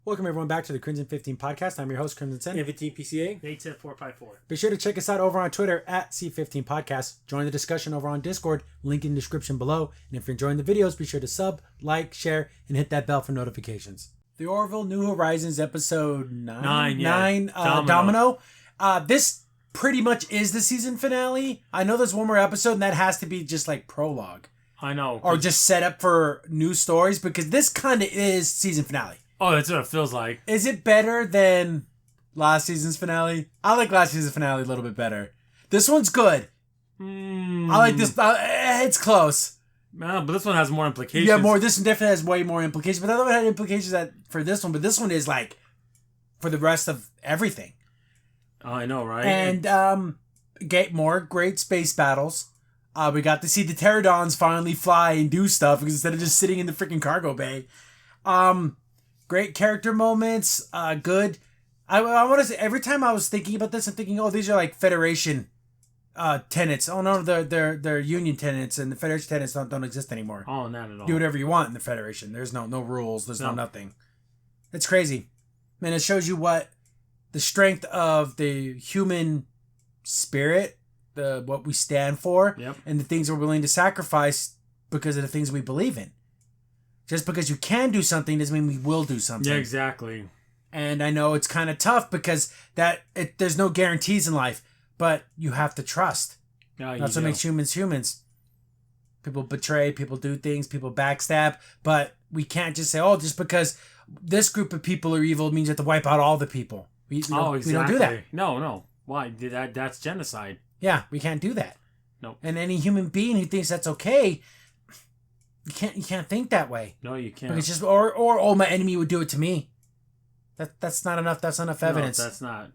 Welcome everyone back to the Crimson 15 podcast. I'm your host, Crimson Sen. 15 PCA. 87454. Be sure to check us out over on Twitter at C15 Podcast. Join the discussion over on Discord, link in the description below. And if you're enjoying the videos, be sure to sub, like, share, and hit that bell for notifications. The Orville New Horizons episode 9, Domino. This pretty much is the season finale. I know there's one more episode, and that has to be just like prologue. I know. Or just set up for new stories, because this kind of is season finale. Oh, that's what it feels like. Is it better than last season's finale? I like last season's finale a little bit better. This one's good. I like this. It's close. No, but this one has more implications. Yeah, more. This one definitely has way more implications. But the other one had implications for this one. But this one is like for the rest of everything. Oh, I know, right? And get more great space battles. We got to see the pterodons finally fly and do stuff instead of just sitting in the freaking cargo bay. Great character moments. Good. I want to say, every time I was thinking about this, I'm thinking, oh, these are like Federation tenets. Oh no, they're Union tenets, and the Federation tenets don't exist anymore. Oh, not at all. Do whatever you want in the Federation. There's no rules. There's no nothing. It's crazy. Man, it shows you what the strength of the human spirit, what we stand for, and the things we're willing to sacrifice because of the things we believe in. Just because you can do something doesn't mean we will do something. Yeah, exactly. And I know it's kind of tough because there's no guarantees in life, but you have to trust. That's what makes humans humans. People betray, people do things, people backstab, but we can't just say, oh, just because this group of people are evil means you have to wipe out all the people. We don't do that. No. Why? That's genocide. Yeah, we can't do that. No. And any human being who thinks that's okay, you can't think that way. No, you can't. It's just or my enemy would do it to me. That's not enough. That's not enough evidence. No, that's not.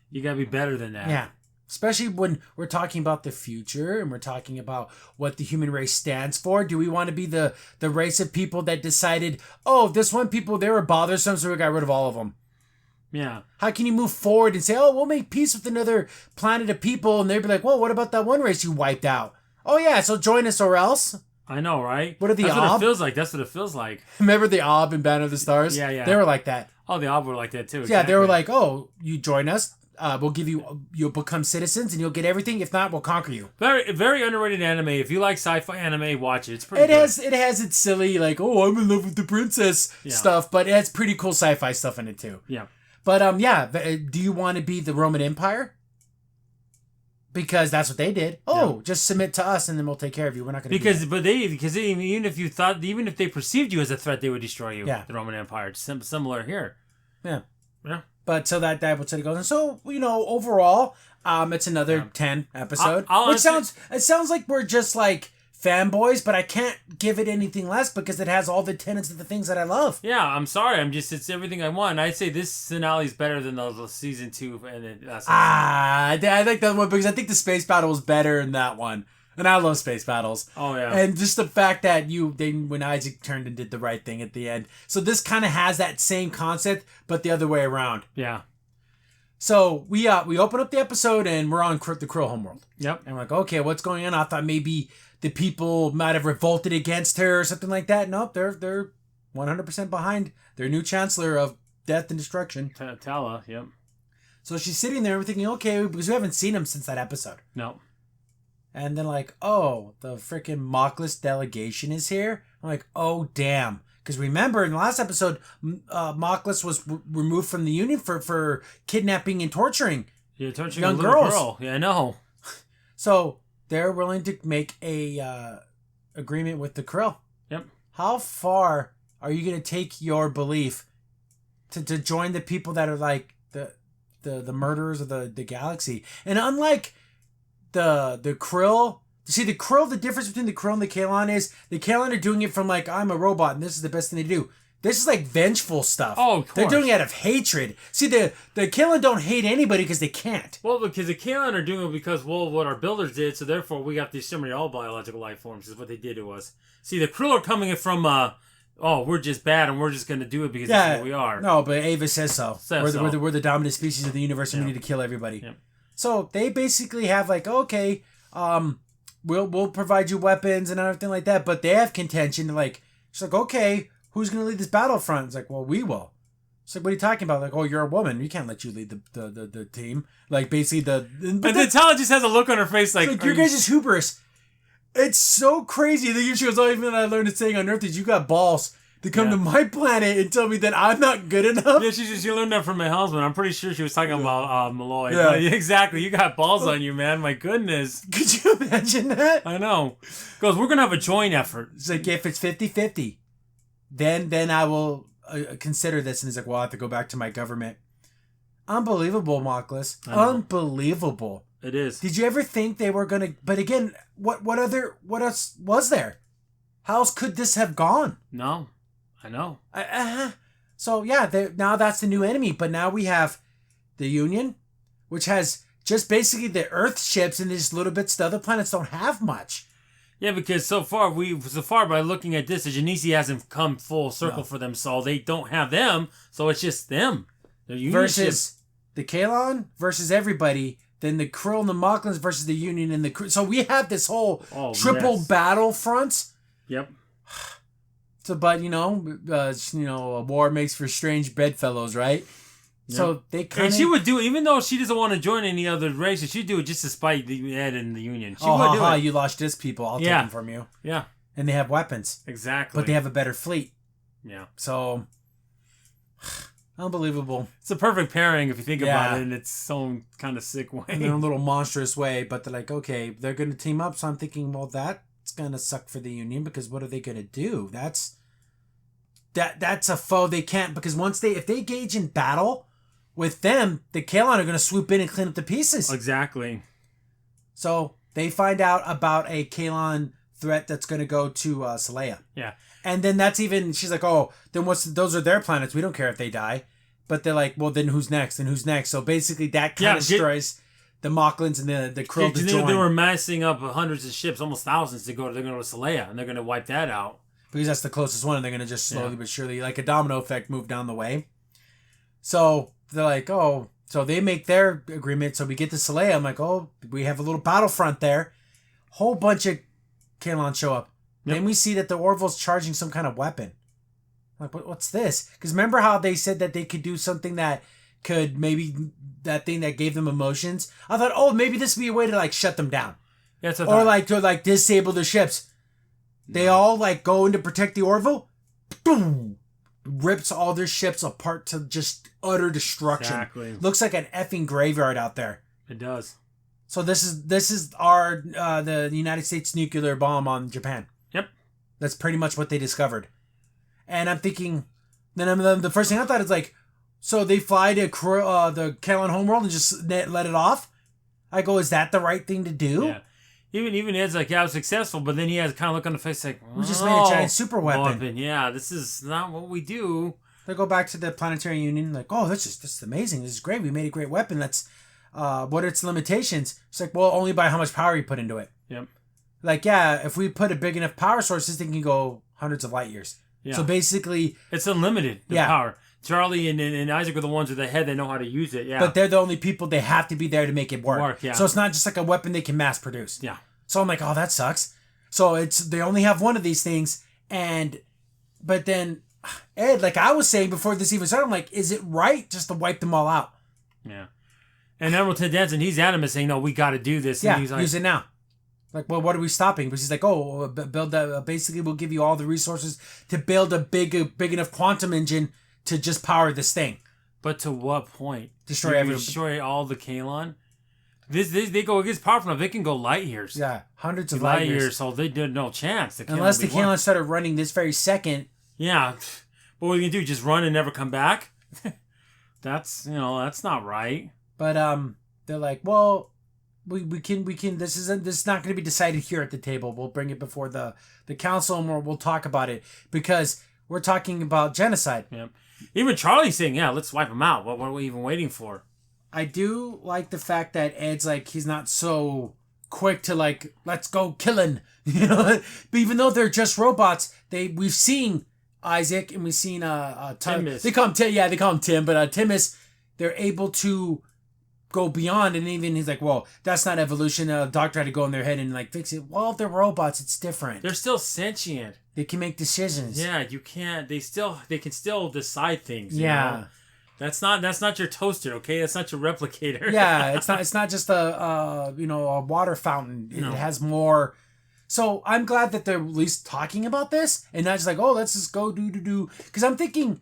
You gotta be better than that. Yeah. Especially when we're talking about the future and we're talking about what the human race stands for. Do we want to be the race of people that decided, oh, this one people, they were bothersome, so we got rid of all of them? Yeah. How can you move forward and say, oh, we'll make peace with another planet of people, and they'd be like, well, what about that one race you wiped out? Oh yeah, so join us or else. I know, right? What are the That's Ob? what it feels like. That's what it feels like. Remember the Ob in Banner of the Stars? Yeah. They were like that. Oh, the Ob were like that too. Yeah, they were like, oh, you join us. We'll give you'll become citizens and you'll get everything. If not, we'll conquer you. Very, very underrated anime. If you like sci-fi anime, watch it. It's pretty good. It has its silly, like, oh, I'm in love with the princess stuff, but it has pretty cool sci-fi stuff in it too. Yeah. But, do you want to be the Roman Empire? Because that's what they did. Oh, just submit to us and then we'll take care of you. We're not going to because even if they perceived you as a threat, they would destroy you. Yeah. The Roman Empire. It's similar here. Yeah. Yeah. But so that's what it goes. And so, overall, it's another 10 episode. It sounds like we're just like fanboys, but I can't give it anything less because it has all the tenets of the things that I love. Yeah, I'm sorry. It's everything I want. And I'd say this finale is better than the season 2. I like that one because I think the space battle was better in that one. And I love space battles. Oh, yeah. And just the fact that when Isaac turned and did the right thing at the end. So this kind of has that same concept, but the other way around. Yeah. So we open up the episode and we're on the Krill homeworld. Yep. And we're like, okay, what's going on? I thought maybe the people might have revolted against her or something like that. Nope, they're 100% behind their new chancellor of death and destruction. Tala, yep. So she's sitting there thinking, okay, because we haven't seen him since that episode. No. And then like, oh, the freaking Mockless delegation is here. I'm like, oh, damn. Because remember, in the last episode, Mockless was removed from the Union for kidnapping and torturing young girls. Girl. Yeah, I know. So they're willing to make a agreement with the Krill. Yep. How far are you going to take your belief to join the people that are like the murderers of the galaxy? And unlike the Krill, see the difference between the Krill and the Kaelon is the Kaelon are doing it from like, I'm a robot and this is the best thing to do. This is like vengeful stuff. Oh, of course. They're doing it out of hatred. See, the Kaelon don't hate anybody because they can't. Well, because the Kaelon are doing it because, what our builders did, so therefore we got to exterminate all biological life forms, is what they did to us. See, the Krill are coming from, we're just bad and we're just going to do it because that's what we are. No, but Ava says so. We're the dominant species of the universe and we need to kill everybody. Yep. So they basically have like, okay, we'll provide you weapons and everything like that, but they have contention. Like, she's like, okay, who's going to lead this battlefront? It's like, well, we will. It's like, what are you talking about? Like, oh, you're a woman. We can't let you lead the team. Like, basically But the T'Challa just has a look on her face like your guys' hubris. It's so crazy that she goes, oh, even I learned a saying on Earth is you got balls to come to my planet and tell me that I'm not good enough. Yeah, she learned that from my husband. I'm pretty sure she was talking about Malloy. Yeah, exactly. You got balls on you, man. My goodness. Could you imagine that? I know. Goes, we're gonna have a joint effort. It's like, if it's 50-50, then I will consider this. And he's like, well, I have to go back to my government. Unbelievable, Mockless. Unbelievable. It is. Did you ever think they were gonna? But again, what else was there? How else could this have gone? No. I know. So yeah, now that's the new enemy. But now we have the Union, which has just basically the Earth ships and these little bits. The other planets don't have much. Yeah, because so far by looking at this, the Genesi hasn't come full circle for them, so they don't have them. So it's just them. The Union versus the Kalon versus everybody. Then the Krill and the Mocklins versus the Union and the. So we have this whole triple battle front. Yep. So, but a war makes for strange bedfellows, right? Yep. So they kind of. And she would do it, even though she doesn't want to join any other races. She'd do it just to spite the Ed and the Union. She would do it. You lost this people. I'll take them from you. Yeah. And they have weapons. Exactly. But they have a better fleet. Yeah. So. Unbelievable. It's a perfect pairing if you think about it in its own kind of sick way. In a little monstrous way, but they're like, okay, they're going to team up. So I'm thinking, well, that's going to suck for the Union because what are they going to do? That's a foe they can't, because if they engage in battle with them, the Kalon are going to swoop in and clean up the pieces. Exactly. So they find out about a Kalon threat that's going to go to Saleya. Yeah. And then she's like, oh, then those are their planets. We don't care if they die. But they're like, well, then who's next? And who's next? So basically that kind of destroys the Mocklins and the Krill to join. They were massing up hundreds of ships, almost thousands, they're going to go to Saleya, and they're going to wipe that out. Because that's the closest one, and they're going to just slowly but surely, like a domino effect, move down the way. So they're like, oh, so they make their agreement. So we get to Saleya. I'm like, oh, we have a little battlefront there. Whole bunch of Kalon show up. Yep. Then we see that the Orville's charging some kind of weapon. Like, what's this? Because remember how they said that they could do something that could maybe that thing that gave them emotions? I thought, oh, maybe this would be a way to like shut them down. Yeah, or like to like disable their ships. They all like go in to protect the Orville. Boom! Rips all their ships apart to just utter destruction. Exactly. Looks like an effing graveyard out there. It does. So this is our the United States nuclear bomb on Japan. Yep. That's pretty much what they discovered. And I'm thinking, then the first thing I thought is like, so they fly to the Kalon homeworld and just let it off? I go, is that the right thing to do? Yeah. Even Ed's like, yeah, I was successful, but then he has kind of look on the face like, we just made a giant super weapon. Yeah, this is not what we do. They go back to the Planetary Union like, oh, this is amazing. This is great. We made a great weapon. That's what are its limitations? It's like, well, only by how much power you put into it. Yep. Like, yeah, if we put a big enough power source, this thing can go hundreds of light years. Yeah. So basically, it's unlimited. The power. Charlie and Isaac are the ones with the head that know how to use it. Yeah. But they're the only people. They have to be there to make it work. Yeah. So it's not just like a weapon they can mass produce. Yeah. So I'm like, oh, that sucks. So they only have one of these things, but then Ed, like I was saying before this even started, I'm like, is it right just to wipe them all out? Yeah. And Emerald Danson, he's adamant saying, no, we got to do this. Yeah. And he's like, use it now. Like, well, what are we stopping? Because he's like, oh, build that. Basically, we'll give you all the resources to build a big enough quantum engine to just power this thing. But to what point? Destroy all the Kalon? They go against powerful enough. They can go light years. Yeah, hundreds of light years. So they did no chance. Unless the Kalon started running this very second. Yeah, but what are you gonna do? Just run and never come back? That's not right. But they're like, well, we can. This is not going to be decided here at the table. We'll bring it before the council and we'll talk about it because we're talking about genocide. Yeah. Even Charlie's saying, yeah, let's wipe them out. What are we even waiting for? I do like the fact that Ed's like, he's not so quick to like, let's go killing, But even though they're just robots, we've seen Isaac and we've seen Timus. They call him Tim. Yeah, they call him Tim, but Timus, they're able to go beyond, and even he's like, well, that's not evolution. Doctor had to go in their head and like fix it. Well, they're robots. It's different. They're still sentient. They can make decisions. Yeah, you can't. They can still decide things. Yeah. That's not your toaster, okay? That's not your replicator. Yeah, it's not just a water fountain. It has more. So I'm glad that they're at least talking about this and not just like, oh, let's just go do. Because I'm thinking,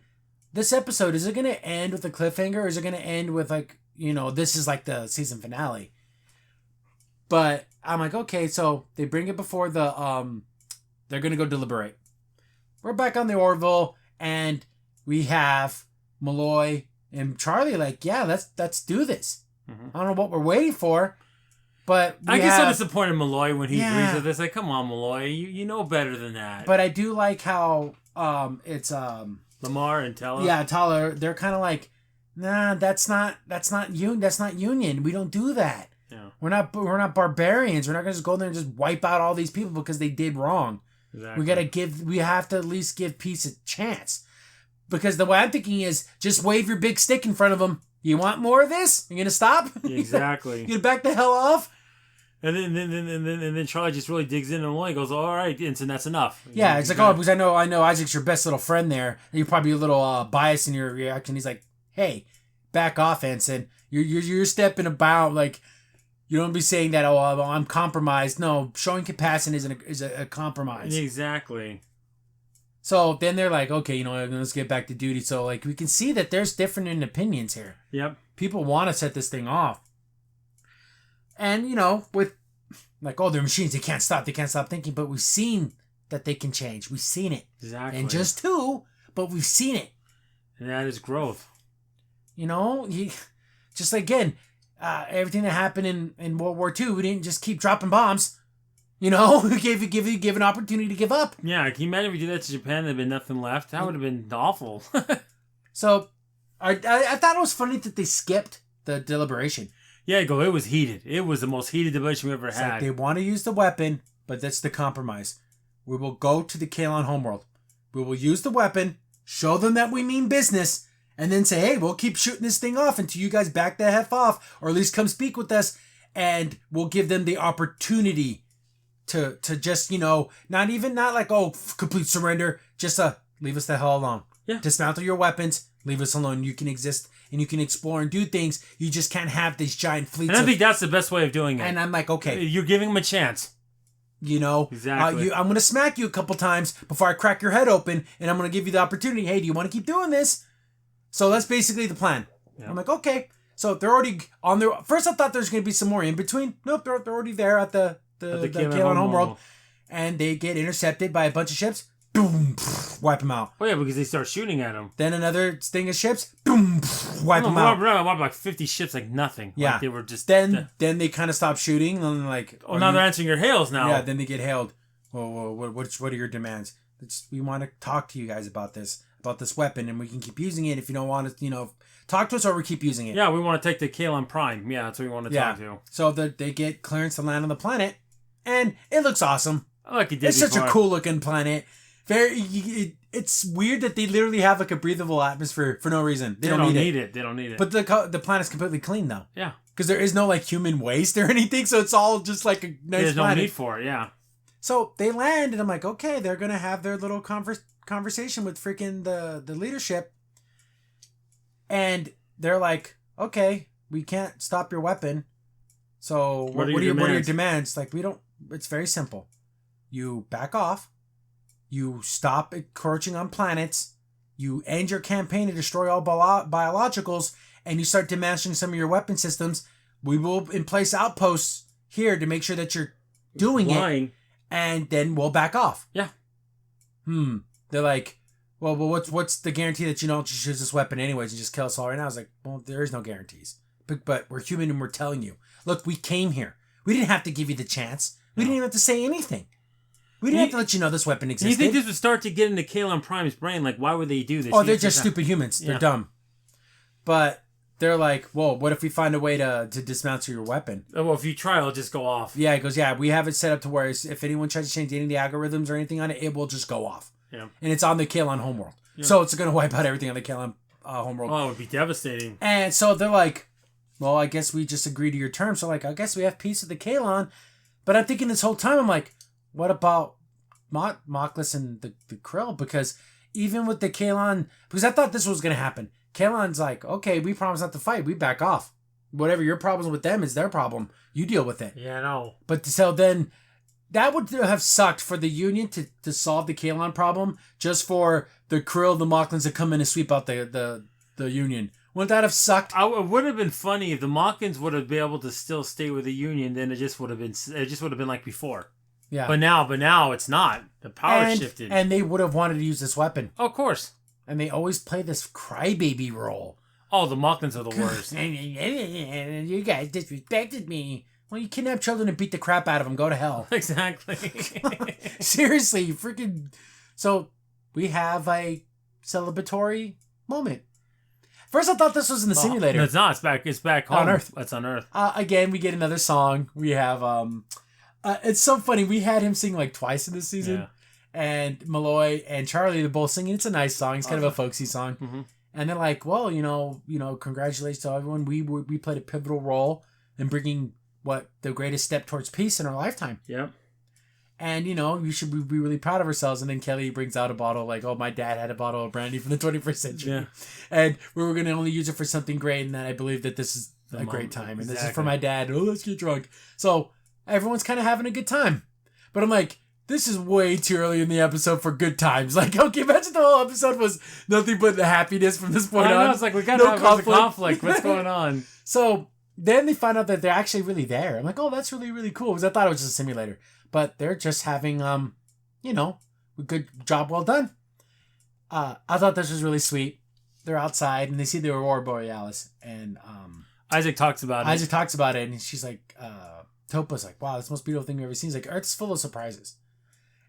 this episode, is it going to end with a cliffhanger, or is it going to end with like, this is like the season finale? But I'm like, okay, so they bring it before the they're going to go deliberate. We're back on the Orville, and we have Malloy and Charlie like, yeah, let's do this. Mm-hmm. I don't know what we're waiting for, but I get so disappointed in Malloy when he agrees with this. Like, come on, Malloy, you know better than that. But I do like how it's Lamar and Teller. Yeah, Teller. They're kind of like, nah, that's not union. We don't do that. Yeah. We're not barbarians. We're not gonna just go there and just wipe out all these people because they did wrong. Exactly. We have to at least give peace a chance. Because the way I'm thinking is, just wave your big stick in front of them. You want more of this? You're gonna stop? Exactly. You gonna back the hell off? And then Charlie just really digs in and Malloy goes, all right, and that's enough. Yeah, it's like, oh, because I know Isaac's your best little friend there, and you're probably a little biased in your reaction. He's like, hey, back off, Ensign. You're stepping about like. You don't be saying that, oh, I'm compromised. No, showing compassion is a compromise. Exactly. So then they're like, okay, let's get back to duty. So like we can see that there's different opinions here. Yep. People want to set this thing off. And, with like, oh, they're machines. They can't stop thinking. But we've seen that they can change. We've seen it. Exactly. And just two, but we've seen it. And that is growth. Just again... everything that happened in World War II, we didn't just keep dropping bombs. We give an opportunity to give up. Yeah, can you imagine if we did that to Japan and there'd been nothing left? That would have been awful. So, I thought it was funny that they skipped the deliberation. Yeah, it was heated. It was the most heated deliberation we ever had. Like they want to use the weapon, but that's the compromise. We will go to the Kalon homeworld. We will use the weapon, show them that we mean business, and then say, hey, we'll keep shooting this thing off until you guys back the F off, or at least come speak with us, and we'll give them the opportunity to just, not like, oh, complete surrender, just leave us the hell alone. Yeah. Dismantle your weapons, leave us alone. You can exist, and you can explore and do things. You just can't have these giant fleets. And I think that's the best way of doing it. And I'm like, okay. You're giving them a chance. Exactly. I'm going to smack you a couple times before I crack your head open, and I'm going to give you the opportunity, hey, do you want to keep doing this? So that's basically the plan. Yep. I'm like, okay. So they're already on their... First I thought there's going to be some more in between. Nope, they're already there at the Kalon homeworld. And they get intercepted by a bunch of ships. Boom, wipe them out. Oh yeah, because they start shooting at them. Then another thing of ships. Boom, wipe them out. Wiped like 50 ships like nothing. Yeah. Like they were just... Then they kind of stop shooting. And like... Oh, now they're answering your hails now. Yeah, then they get hailed. Whoa, what are your demands? We want to talk to you guys about this weapon, and we can keep using it if you don't want to, talk to us, or we keep using it. Yeah, we want to take the Kalon Prime. Yeah, that's what we want to talk to. So they get clearance to land on the planet, and it looks awesome. Like it did It's before. such a cool looking planet. It's weird that they literally have like a breathable atmosphere for no reason. They don't need it. They don't need it. But the planet's completely clean though. Yeah. Because there is no like human waste or anything, so it's all just like a nice There's planet. no need for it. Yeah. So they land, and I'm like, okay, they're gonna have their little conversation with freaking the leadership, and they're like, okay, we can't stop your weapon, so what are your demands? Like, we don't. It's very simple. You back off, you stop encroaching on planets, you end your campaign to destroy all biologicals, and you start demolishing some of your weapon systems. We will in place outposts here to make sure that you're doing it, and then we'll back off. Yeah. They're like, well, what's the guarantee that you don't just use this weapon anyways and just kill us all right now? I was like, well, there is no guarantees. But we're human, and we're telling you. Look, we came here. We didn't have to give you the chance. We didn't even have to say anything. We didn't have to let you know this weapon existed. You think this would start to get into Kalon Prime's brain? Like, why would they do this? Oh, they're just stupid humans. They're dumb. But they're like, well, what if we find a way to dismantle your weapon? Oh, well, if you try, it'll just go off. Yeah, he goes, yeah, we have it set up to where if anyone tries to change any of the algorithms or anything on it, it will just go off. Yeah. And it's on the Kalon homeworld. Yeah. So it's going to wipe out everything on the Kalon homeworld. Oh, it would be devastating. And so they're like, well, I guess we just agree to your terms. So, like, I guess we have peace with the Kalon. But I'm thinking this whole time, I'm like, what about Mockless and the Krill? Because even with the Kalon... Because I thought this was going to happen. Kalon's like, okay, we promise not to fight. We back off. Whatever your problems with them is their problem. You deal with it. Yeah, I know. But so then that would have sucked for the Union to solve the Kalon problem just for the Krill, the Mocklins to come in and sweep out the Union. Wouldn't that have sucked? It would have been funny if the Mocklins would have been able to still stay with the Union. Then it just would have been like before. Yeah. But now it's not. The power shifted. And they would have wanted to use this weapon. Oh, of course. And they always play this crybaby role. Oh, the Mocklins are the worst. You guys disrespected me. Well, you kidnap children and beat the crap out of them. Go to hell. Exactly. Seriously, freaking. So we have a celebratory moment. First, I thought this was in the simulator. No, it's not. It's back home. On Earth. It's on Earth. Again, we get another song. We have it's so funny. We had him sing like twice in this season. Yeah. And Malloy and Charlie, they're both singing. It's a nice song. It's kind of a folksy song. Mm-hmm. And they're like, well, congratulations to everyone. We played a pivotal role in bringing the greatest step towards peace in our lifetime. Yep. And, we should be really proud of ourselves. And then Kelly brings out a bottle like, oh, my dad had a bottle of brandy from the 21st century. Yeah. And we were going to only use it for something great. And then I believe that this is a great time. And this is for my dad. Oh, let's get drunk. So everyone's kind of having a good time. But I'm like, this is way too early in the episode for good times. Like, okay, imagine the whole episode was nothing but the happiness from this point on. I know, it's like, we got to have conflict. What's going on? So then they find out that they're actually really there. I'm like, oh, that's really, really cool. Because I thought it was just a simulator. But they're just having, a good job well done. I thought this was really sweet. They're outside and they see the Aurora Borealis. And Isaac talks about it. And she's like, Topa's like, wow, that's the most beautiful thing we've ever seen. He's like, Earth's full of surprises.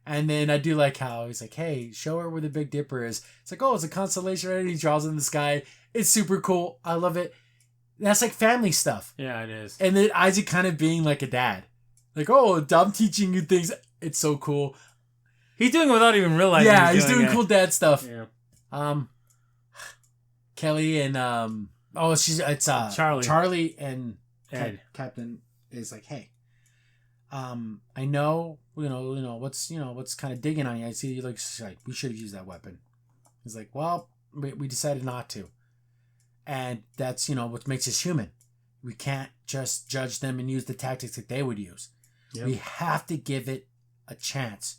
And then I do like how he's like, hey, show her where the Big Dipper is. It's like, oh, it's a constellation, right? And he draws it in the sky. It's super cool. I love it. That's like family stuff. Yeah, it is. And then Isaac kind of being like a dad. Like, oh, I'm teaching you things. It's so cool. He's doing it without even realizing. Yeah, he's doing cool dad stuff. Yeah. Kelly and it's Charlie and Ed. Captain is like, hey, I know, what's kind of digging on you. I see you like we should have used that weapon. He's like, well, we decided not to. And that's, what makes us human. We can't just judge them and use the tactics that they would use. Yep. We have to give it a chance.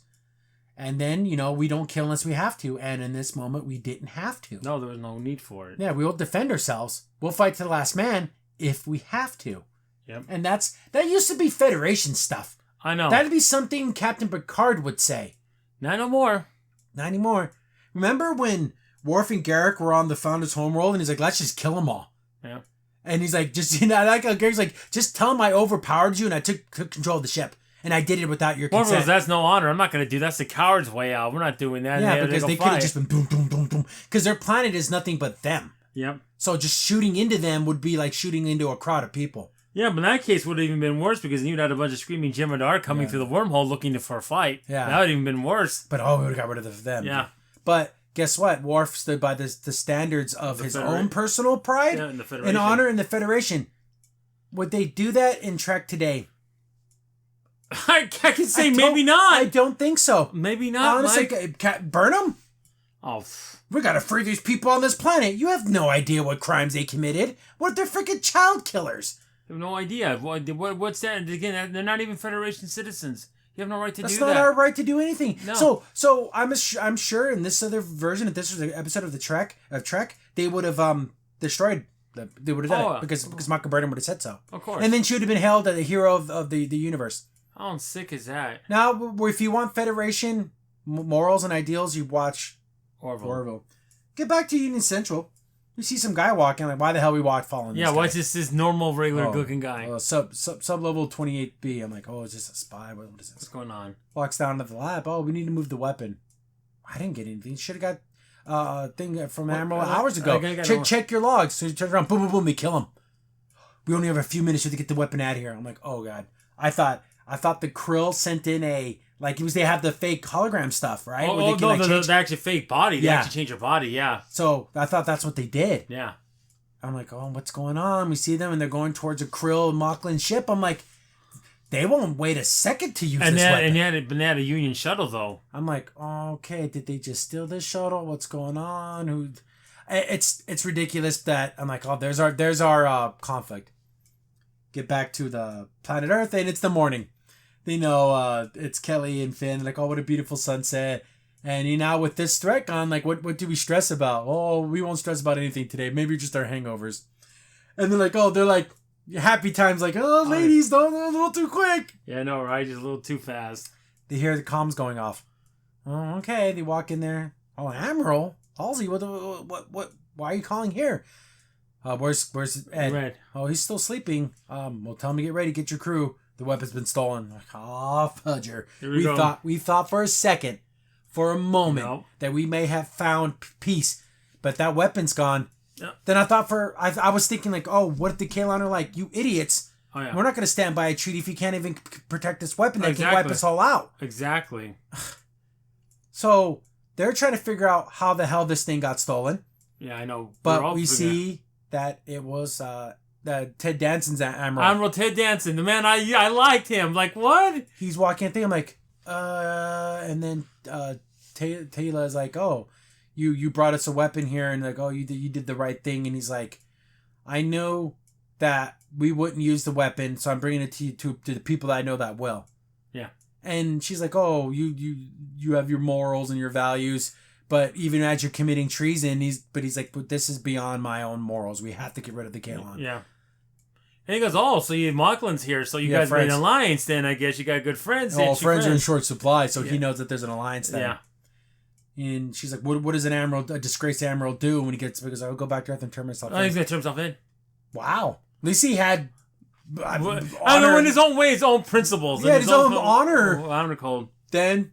And then, we don't kill unless we have to. And in this moment, we didn't have to. No, there was no need for it. Yeah, we will defend ourselves. We'll fight to the last man if we have to. Yep. And that used to be Federation stuff. I know. That'd be something Captain Picard would say. Not no more. Not anymore. Remember when Worf and Garrick were on the Founder's homeworld and he's like, let's just kill them all. Yeah. And he's like, Garrick's like, just tell him I overpowered you and I took control of the ship. And I did it without your consent. Worf goes, that's no honor. I'm not going to do that. That's the coward's way out. We're not doing that. Yeah, because they could have just been boom, boom, boom, boom. Because their planet is nothing but them. Yep. So just shooting into them would be like shooting into a crowd of people. Yeah, but in that case would have even been worse because you'd had a bunch of screaming Jem'Hadar coming through the wormhole looking for a fight. Yeah. That would have even been worse. But we would have got rid of them. Yeah. But guess what? Worf stood by the standards of his own personal pride and honor in the Federation. Would they do that in Trek today? I can say maybe not. I don't think so. Maybe not. Honestly, burn them? Oh. We gotta free these people on this planet. You have no idea what crimes they committed. What if they're freaking child killers? I have no idea. What's that? Again, they're not even Federation citizens. You have no right to do that. That's not our right to do anything. No. So I'm sure in this other version, if this was an episode of Trek, they would have destroyed. They would have done it because Michael Burnham would have said so. Of course. And then she would have been hailed as the hero of the universe. How sick is that? Now, if you want Federation morals and ideals, you watch Orville. Get back to Union Central. You see some guy walking, like, why the hell we following this guy? Why is this normal, regular-looking guy? Sub-level 28B. I'm like, is this a spy? What is this? What's going on? Walks down to the lab. We need to move the weapon. I didn't get anything. Should have got a thing from Admiral hours ago. Check your logs. So you turn around, boom, boom, boom, they kill him. We only have a few minutes to get the weapon out of here. I'm like, oh, God. I thought the Krill sent in they have the fake hologram stuff, right? The actual fake body. They actually change your body, yeah. So I thought that's what they did. Yeah. I'm like, what's going on? We see them and they're going towards a Krill Mocklin ship. I'm like, they won't wait a second to use this weapon. And they had a Union shuttle, though. I'm like, okay, did they just steal this shuttle? What's going on? it's ridiculous that I'm like, oh, there's our conflict. Get back to the planet Earth, and it's the morning. They know it's Kelly and Finn. Like, oh, what a beautiful sunset. And now with this threat gone, like, what do we stress about? Oh, we won't stress about anything today. Maybe just our hangovers. And they're like happy times. Like, oh, ladies, don't a little too quick. Yeah, no, right? Just a little too fast. They hear the comms going off. Oh, okay. They walk in there. Oh, Admiral Halsey, what? Why are you calling here? Where's Ed? Red. Oh, he's still sleeping. Well, tell him to get ready. Get your crew. The weapon's been stolen. Like, oh, fudger. We thought for a second, for a moment, that we may have found peace, but that weapon's gone. Yep. Then I was thinking like, oh, what if the Kaylon are like, you idiots? Oh, yeah. We're not going to stand by a treaty if you can't even protect this weapon that can wipe us all out. Exactly. So they're trying to figure out how the hell this thing got stolen. Yeah, I know. But we see that it was Ted Danson's Admiral. Admiral Ted Danson. The man, I liked him. Like, what? He's walking in thing. I'm like, and then Taylor is like, oh, you brought us a weapon here, and like, oh, you did the right thing. And he's like, I know that we wouldn't use the weapon, so I'm bringing it to the people that I know that will. Yeah. And she's like, oh, you have your morals and your values, but even as you're committing treason, he's like, but this is beyond my own morals. We have to get rid of the Kaylon. Yeah. And he goes, oh, so Machlin's here, so you guys made an alliance then, I guess. You got good friends. Oh, friends are in short supply, so he knows that there's an alliance there. Yeah. And she's like, what does a disgraced admiral do when he gets, because I'll go back to Earth and turn myself in. Oh, he's going to turn himself in. Wow. At least he had honor. I know, in his own way, his own principles. Yeah, his own honor. Honor code. Then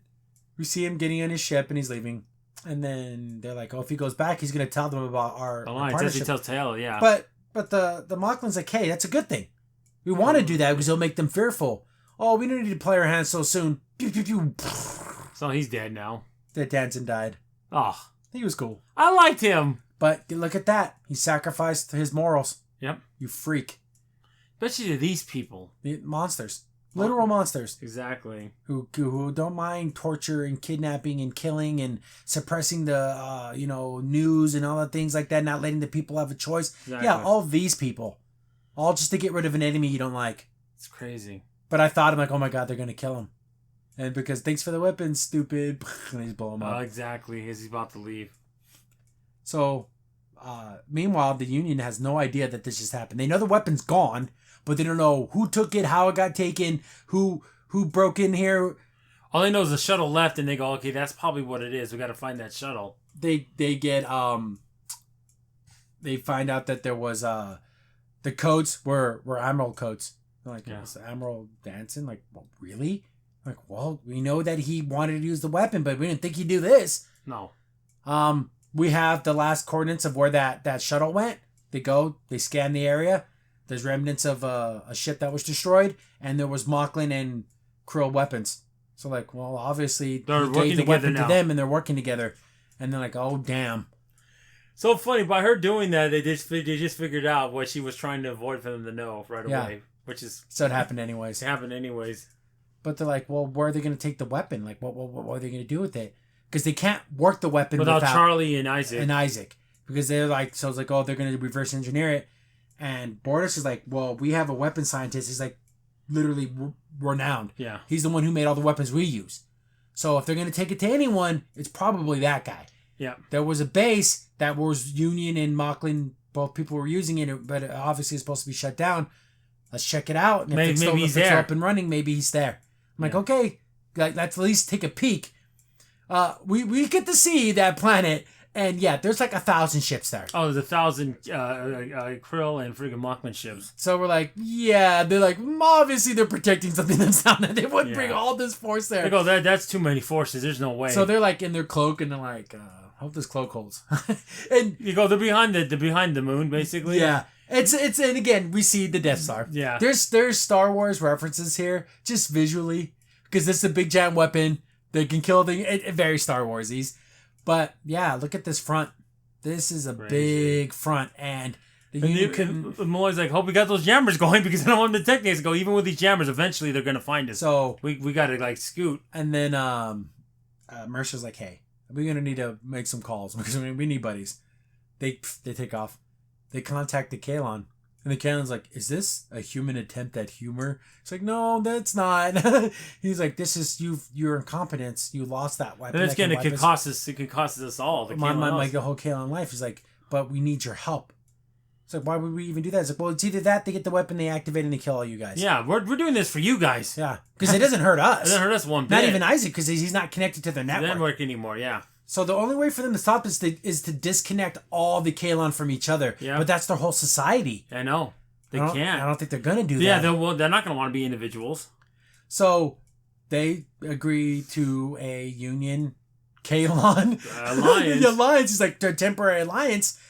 we see him getting on his ship and he's leaving. And then they're like, oh, if he goes back, he's going to tell them about our partnership. He tells Taylor, yeah. But the Machlin's like, hey, that's a good thing. We want to do that because it'll make them fearful. Oh, we don't need to play our hands so soon. Pew, pew, pew. So he's dead now. That Danson died. Oh. He was cool. I liked him. But look at that. He sacrificed his morals. Yep. You freak. Especially to these people. Monsters. Literal monsters. Exactly. Who don't mind torture and kidnapping and killing and suppressing the news and all the things like that, not letting the people have a choice. Exactly. Yeah, all these people. All just to get rid of an enemy you don't like. It's crazy. But I thought, I'm like, oh my God, they're going to kill him. And because thanks for the weapons, stupid. And he's blow him up. Exactly. As he's about to leave. So, meanwhile, the Union has no idea that this just happened. They know the weapon's gone, but they don't know who took it, how it got taken, who broke in here. All they know is the shuttle left, and they go, okay, that's probably what it is. We got to find that shuttle. They get they find out that there was the codes were Admiral codes. They're like, yeah. Admiral Danson? Like, well, really? Like, well, we know that he wanted to use the weapon, but we didn't think he'd do this. No. We have the last coordinates of where that shuttle went. They go, they scan the area. There's remnants of a ship that was destroyed, and there was Machlin and Krill weapons. So, like, well, obviously, they're he working gave the together weapon now. to them, and they're working together. And they're like, oh, damn. So funny, by her doing that, they just figured out what she was trying to avoid for them to know right away. Which is... So it happened anyways. It happened anyways. But they're like, well, where are they going to take the weapon? Like, what are they going to do with it? Because they can't work the weapon without Charlie and Isaac. Because they're like, so it's like, oh, they're going to reverse engineer it. And Bortus is like, well, we have a weapon scientist. He's like, literally renowned. Yeah. He's the one who made all the weapons we use. So if they're going to take it to anyone, it's probably that guy. Yeah. There was a base that was Union and Machlin, both people were using it, but obviously it's supposed to be shut down. Let's check it out. And maybe he's there. If it's up and running, maybe he's there. I'm like, okay, let's at least take a peek. We get to see that planet, and yeah, there's like 1,000 ships there. Oh, there's 1,000 Krill and friggin' Machlin ships. So we're like, yeah, they're like, obviously they're protecting something that's down there. They wouldn't bring all this force there. They go, that's too many forces. There's no way. So they're like in their cloak, and they're like, hope this cloak holds. And you go, they're behind the moon, basically. Yeah. It's and again, we see the Death Star. Yeah. There's Star Wars references here, just visually, because this is a big giant weapon that can kill things. It very Star Warsies. But yeah, look at this front. This is a big front, and the Union couldn't. Malloy's like, hope we got those jammers going because I don't want them to detect us. Go, even with these jammers, eventually they're gonna find us. So we got to like scoot. And then Mercer's like, hey, we're gonna need to make some calls because we need buddies. They take off. They contact the Kalon. And the Kalon's like, is this a human attempt at humor? It's like, no, that's not. He's like, this is your incompetence. You lost that weapon. And it could cost us all. The whole Kalon life. He's like, but we need your help. It's like, why would we even do that? It's like, well, it's either that, they get the weapon, they activate, and they kill all you guys. Yeah, we're doing this for you guys. Yeah, because it doesn't hurt us. It doesn't hurt us one bit. Not even Isaac, because he's not connected to their network anymore, yeah. So the only way for them to stop this is to disconnect all the Kalon from each other. Yeah. But that's their whole society. I know. They can't. I don't think they're going to do that. Yeah, they're not going to want to be individuals. So they agree to a union Kalon alliance. Alliance is like a temporary alliance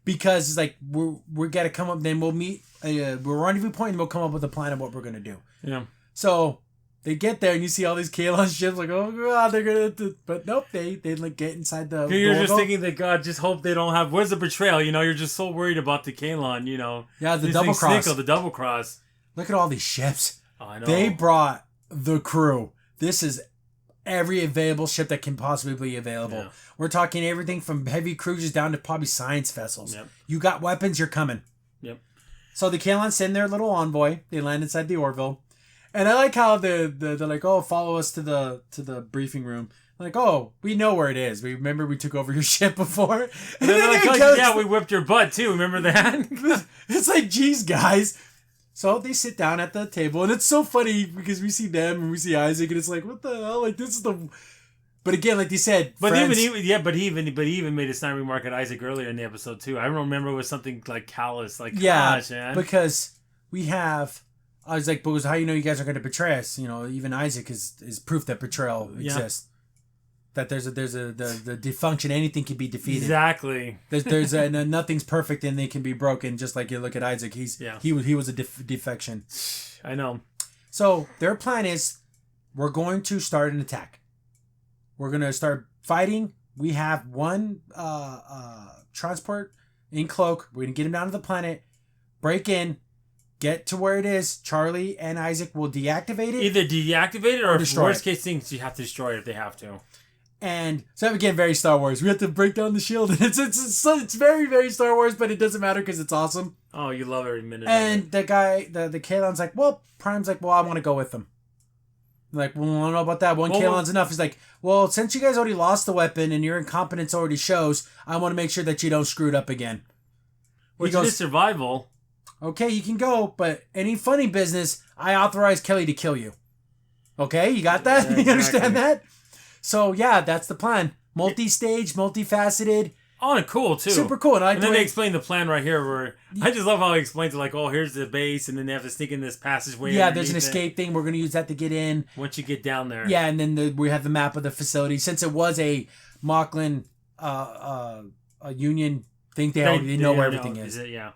because it's like we're going to come up, then we'll meet, we'll rendezvous point and we'll come up with a plan of what we're going to do. Yeah. So they get there and you see all these Kalon ships like, oh god, they're gonna, but nope, they like get inside the. You're just thinking that God, just hope they don't have. Where's the betrayal? You know, you're just so worried about the Kalon. You know. Yeah, the double cross. The double cross. Look at all these ships. Oh, I know. They brought the crew. This is every available ship that can possibly be available. Yeah. We're talking everything from heavy cruisers down to probably science vessels. Yep. You got weapons, you're coming. Yep. So the Kalon send their little envoy. They land inside the Orville. And I like how they're like, oh, follow us to the briefing room. I'm like, oh, we know where it is. We remember we took over your ship before. And then like, oh, yeah, we whipped your butt too. Remember that? It's like, geez, guys. So they sit down at the table, and it's so funny because we see them and we see Isaac, and it's like, what the hell? Like, this is the. But again, like you said, but he even made a snide remark at Isaac earlier in the episode too. I remember it was something like callous, like, gosh, man. Because we have. I was like, but how you know you guys are going to betray us? You know, even Isaac is proof that betrayal exists. That there's the dysfunction. Anything can be defeated. Exactly. There's nothing's perfect and they can be broken. Just like you look at Isaac, he was a defection. I know. So their plan is, we're going to start an attack. We're going to start fighting. We have one transport in cloak. We're going to get him down to the planet, break in. Get to where it is. Charlie and Isaac will deactivate it. Either deactivate it or destroy worst case things, you have to destroy it if they have to. And so again, very Star Wars. We have to break down the shield. It's very, very Star Wars, but it doesn't matter because it's awesome. Oh, you love every minute. And the guy, the Kalon's like, well, Prime's like, well, I want to go with them. I'm like, well, I don't know about that. One Kalon's enough. He's like, well, since you guys already lost the weapon and your incompetence already shows, I want to make sure that you don't screw it up again. Which is survival. Okay, you can go, but any funny business, I authorize Kelly to kill you. Okay, you got that? Yeah, exactly. You understand that? So, yeah, that's the plan. Multi-stage, multifaceted. Oh, and cool, too. Super cool. And then they explain the plan right here where... I just love how he explains it, like, oh, here's the base, and then they have to sneak in this passageway. Yeah, there's an escape thing. We're going to use that to get in. Once you get down there. Yeah, and then we have the map of the facility. Since it was a Mocklin Union thing, they already know where everything is. Yeah.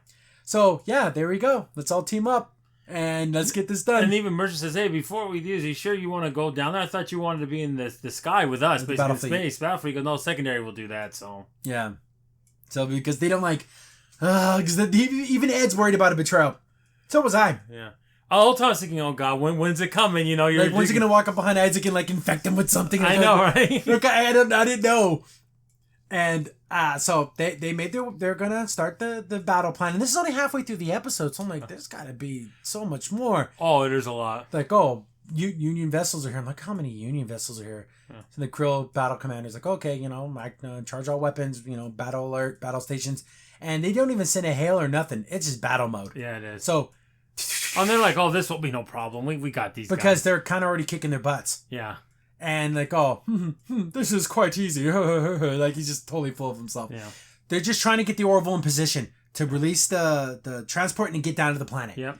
So, yeah, there we go. Let's all team up. And let's get this done. And even Merchant says, hey, before we do this, are you sure you want to go down there? I thought you wanted to be in the sky with us, but in space. Battlefleet goes, no, secondary will do that, so. Yeah. So, because they don't like... Because even Ed's worried about a betrayal. So was I. Yeah. All the time I was thinking, oh, God, when's it coming? You know, you're... Like, when's he going to walk up behind Isaac and, like, infect him with something? I know, right? Look, I didn't know. And so they made they're gonna start the battle plan, and this is only halfway through the episode, so I'm like, there's gotta be so much more. Oh, it is a lot. Like, oh, Union vessels are here. I'm like, how many Union vessels are here? Yeah. So the Krill battle commander's like, okay, you know, charge all weapons, you know, battle alert, battle stations, and they don't even send a hail or nothing. It's just battle mode. Yeah, it is. So. And they're like, oh, this will be no problem. We got these because guys. They're kind of already kicking their butts. Yeah. And like, oh, this is quite easy. Like, he's just totally full of himself. Yeah. They're just trying to get the Orville in position to release the transport and get down to the planet. Yep.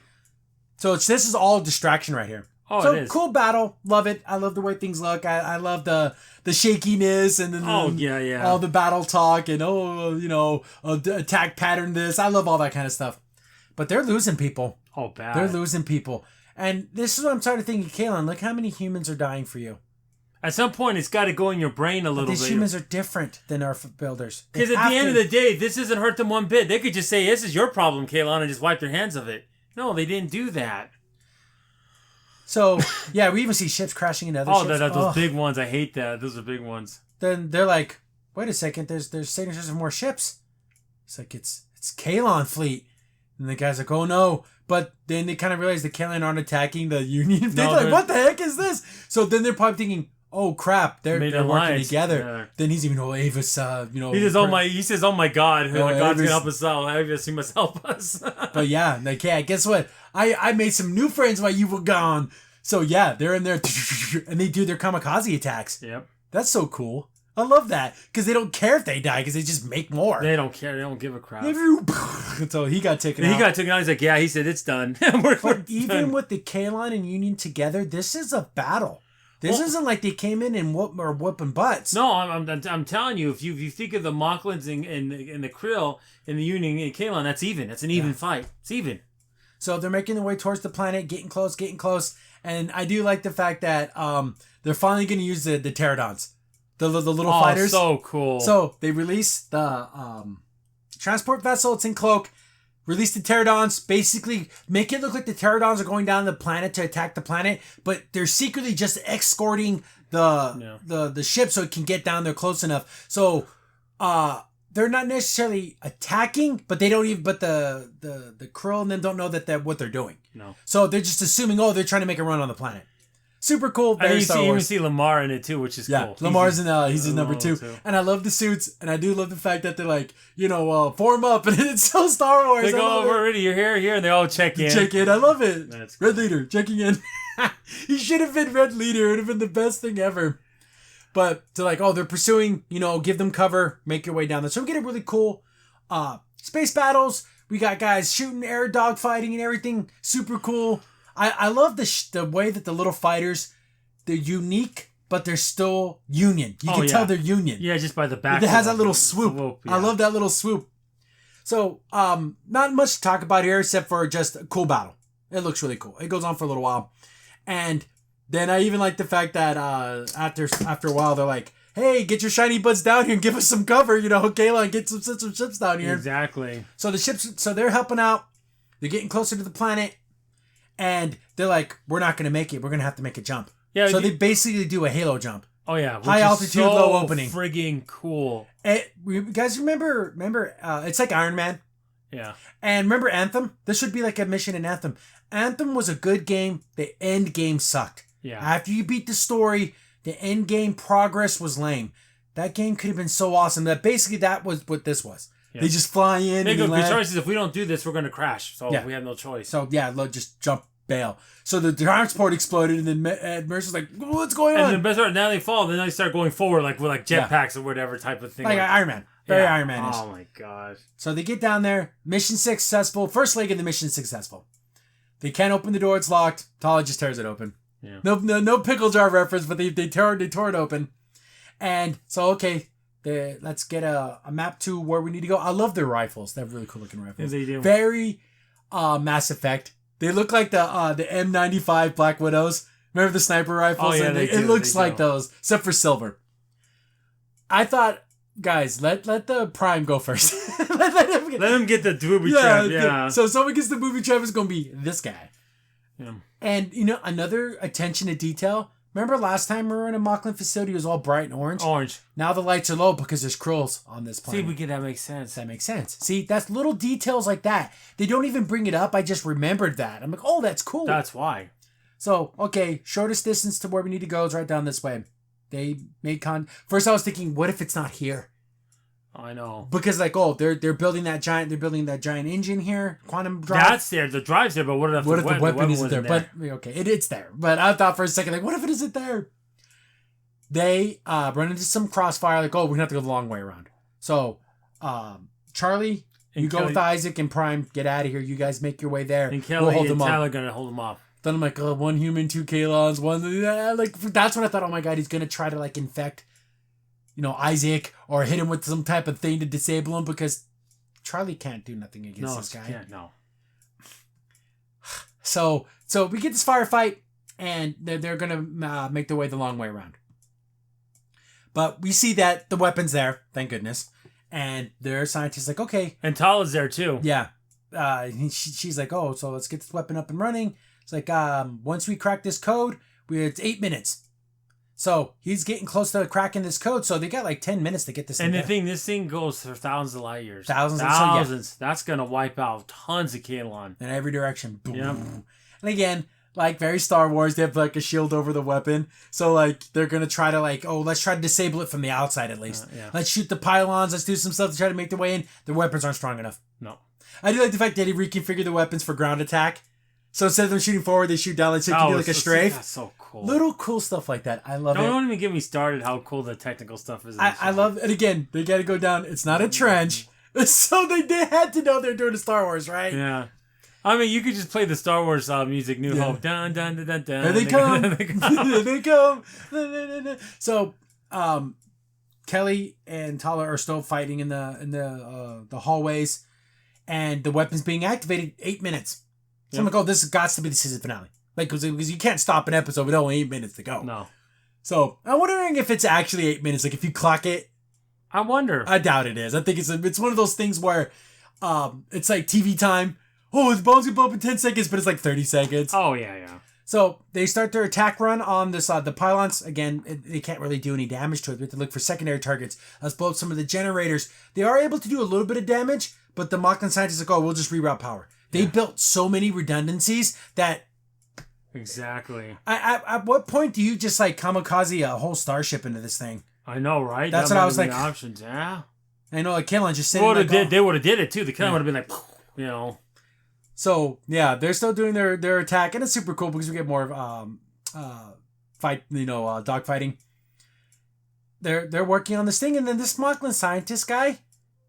So this is all distraction right here. Oh, so it is. Cool battle. Love it. I love the way things look. I love the shakiness and then all the battle talk and attack pattern this. I love all that kind of stuff. But they're losing people. Oh, bad. They're losing people. And this is what I'm starting to think, Kalon, look how many humans are dying for you. At some point, it's got to go in your brain a little bit. These humans are different than our builders. Because at the end of the day, this doesn't hurt them one bit. They could just say, this is your problem, Kalon, and just wipe their hands of it. No, they didn't do that. So, yeah, we even see ships crashing into other ships. Those big ones. I hate that. Those are big ones. Then they're like, wait a second, there's signatures of more ships. He's like, it's Kalon fleet. And the guy's like, oh no. But then they kind of realize the Kalon aren't attacking the Union. They're like, what the heck is this? So then they're probably thinking, oh crap, they're working together. Yeah. Then he's even, Avis, He says, oh my God, God's gonna help us out. Avis, he must help us. But yeah, like, yeah, guess what? I made some new friends while you were gone. So yeah, they're in there and they do their kamikaze attacks. Yep. That's so cool. I love that because they don't care if they die because they just make more. They don't care. They don't give a crap. So he got taken out. He got taken out. He's like, yeah, he said it's done. But even with the Kalon and Union together, this is a battle. This isn't like they came in and whooping butts. No, I'm telling you, if you think of the Mocklins and the Krill and the Union and Kalon, that's even. That's an even fight. It's even. So they're making their way towards the planet, getting close. And I do like the fact that they're finally going to use the pterodons. The little fighters. So cool. So they release the transport vessel. It's in cloak. Release the pterodons. Basically, make it look like the pterodons are going down the planet to attack the planet, but they're secretly just escorting the ship so it can get down there close enough. So they're not necessarily attacking, but they don't even. But the Krill and them don't know that what they're doing. No. So they're just assuming, they're trying to make a run on the planet. Super cool. Very Star Wars. You even see Lamar in it too, which is cool. Lamar's he's his number 2. And I love the suits, and I do love the fact that they're like, form up, and it's so Star Wars. They go, we're ready, you're here, and they all check in. I love it. That's cool. Red Leader, checking in. He should have been Red Leader. It would have been the best thing ever. But to they're pursuing, give them cover, make your way down there. So we get a really cool space battles. We got guys shooting, air dog fighting and everything. Super cool. I love the way that the little fighters, they're unique, but they're still Union. You can tell they're Union. Yeah, just by the back. It has that little swoop. I love that little swoop. So, not much to talk about here except for just a cool battle. It looks really cool. It goes on for a little while. And then I even like the fact that after a while, they're like, hey, get your shiny butts down here and give us some cover. Kalon, get some ships down here. Exactly. So the ships, they're helping out. They're getting closer to the planet. And they're like, we're not going to make it. We're going to have to make a jump. Yeah. So they basically do a halo jump. Oh, yeah. High altitude, low opening. Friggin' cool. You guys remember, it's like Iron Man. Yeah. And remember Anthem? This should be like a mission in Anthem. Anthem was a good game. The end game sucked. Yeah. After you beat the story, the end game progress was lame. That game could have been so awesome. That was what this was. Yeah. They just fly in. They go, the choice is if we don't do this, we're going to crash. So we have no choice. So just jump, bail. So the transport exploded, and then Mercer's like, "What's going on?" And then now they fall. Then they start going forward, with jetpacks or whatever type of thing. Like Iron Man, very Iron Man-ish. Oh my gosh! So they get down there. Mission successful. First leg of the mission successful. They can't open the door. It's locked. Tali just tears it open. Yeah. No pickle jar reference, but they tore it open. And so let's get a map to where we need to go. I love their rifles. They have really cool looking rifles. Yes, they do. Very Mass Effect. They look like the M95 Black Widows. Remember the sniper rifles? Oh, yeah, it looks like those, except for silver. I thought, guys, let the Prime go first. let him get the booby trap. Yeah. So someone gets the booby trap, it's going to be this guy. Yeah. And, another attention to detail. Remember last time we were in a Mocklin facility, it was all bright and orange? Orange. Now the lights are low because there's Krills on this planet. See, that makes sense. That makes sense. See, that's little details like that. They don't even bring it up. I just remembered that. I'm like, oh, that's cool. That's why. So, okay, shortest distance to where we need to go is right down this way. They made First I was thinking, what if it's not here? I know. Because they're building that giant engine here, quantum drive. That's there, the drive's there, but what if the weapon isn't there? But okay, it's there. But I thought for a second, what if it isn't there? They run into some crossfire, we're gonna have to go the long way around. So Charlie, you go with Isaac and Prime, get out of here. You guys make your way there. And Kelly and Tyler are gonna hold them off. Then I'm like, one human, 2 Kalons, one that's when I thought, oh my god, he's gonna try to infect Isaac or hit him with some type of thing to disable him because Charlie can't do nothing against this guy. No. So we get this firefight and they're gonna make their way the long way around. But we see that the weapon's there, thank goodness, and their scientists like, okay. And Tala's there too. Yeah. She's like, oh, so let's get this weapon up and running. It's like, once we crack this code, it's 8 minutes. So he's getting close to cracking this code. So they got like 10 minutes to get this. And this thing goes for thousands of light years. Thousands. That's gonna wipe out tons of Kalon in every direction. Boom. Yep. And again, like very Star Wars, they have like a shield over the weapon. So like they're gonna try to let's try to disable it from the outside at least. Yeah. Let's shoot the pylons. Let's do some stuff to try to make their way in. Their weapons aren't strong enough. No. I do like the fact that he reconfigured the weapons for ground attack. So instead of them shooting forward, they shoot down. Like, so you can do like a strafe. That's so cool. Little cool stuff like that. I love it. Don't even get me started how cool the technical stuff is. I love it. Again, they got to go down. It's not a trench. So they had to know they're doing a Star Wars, right? Yeah. I mean, you could just play the Star Wars music, New Hope. Dun, dun, dun, dun, dun. Here they come. Here they come. So, Kelly and Tala are still fighting in the hallways, and the weapon's being activated 8 minutes. So I'm like, oh, this has got to be the season finale. Like, because you can't stop an episode with only 8 minutes to go. No. So I'm wondering if it's actually 8 minutes. Like, if you clock it. I wonder. I doubt it is. I think it's one of those things where it's like TV time. Oh, the bomb's gonna blow up in 10 seconds, but it's like 30 seconds. Oh, yeah. So they start their attack run on this the pylons. Again, they can't really do any damage to it. We have to look for secondary targets. Let's blow up some of the generators. They are able to do a little bit of damage, but the Moclan scientists are like, oh, we'll just reroute power. They built so many redundancies that... Exactly. At what point do you just like kamikaze a whole starship into this thing? I know, right? That's what I was like. Options, yeah. I know, like Kalon just sitting they would have did it too. The Kalon would have been like, you know. So yeah, they're still doing their attack, and it's super cool because we get more dog fighting. They're working on this thing, and then this Moclan scientist guy,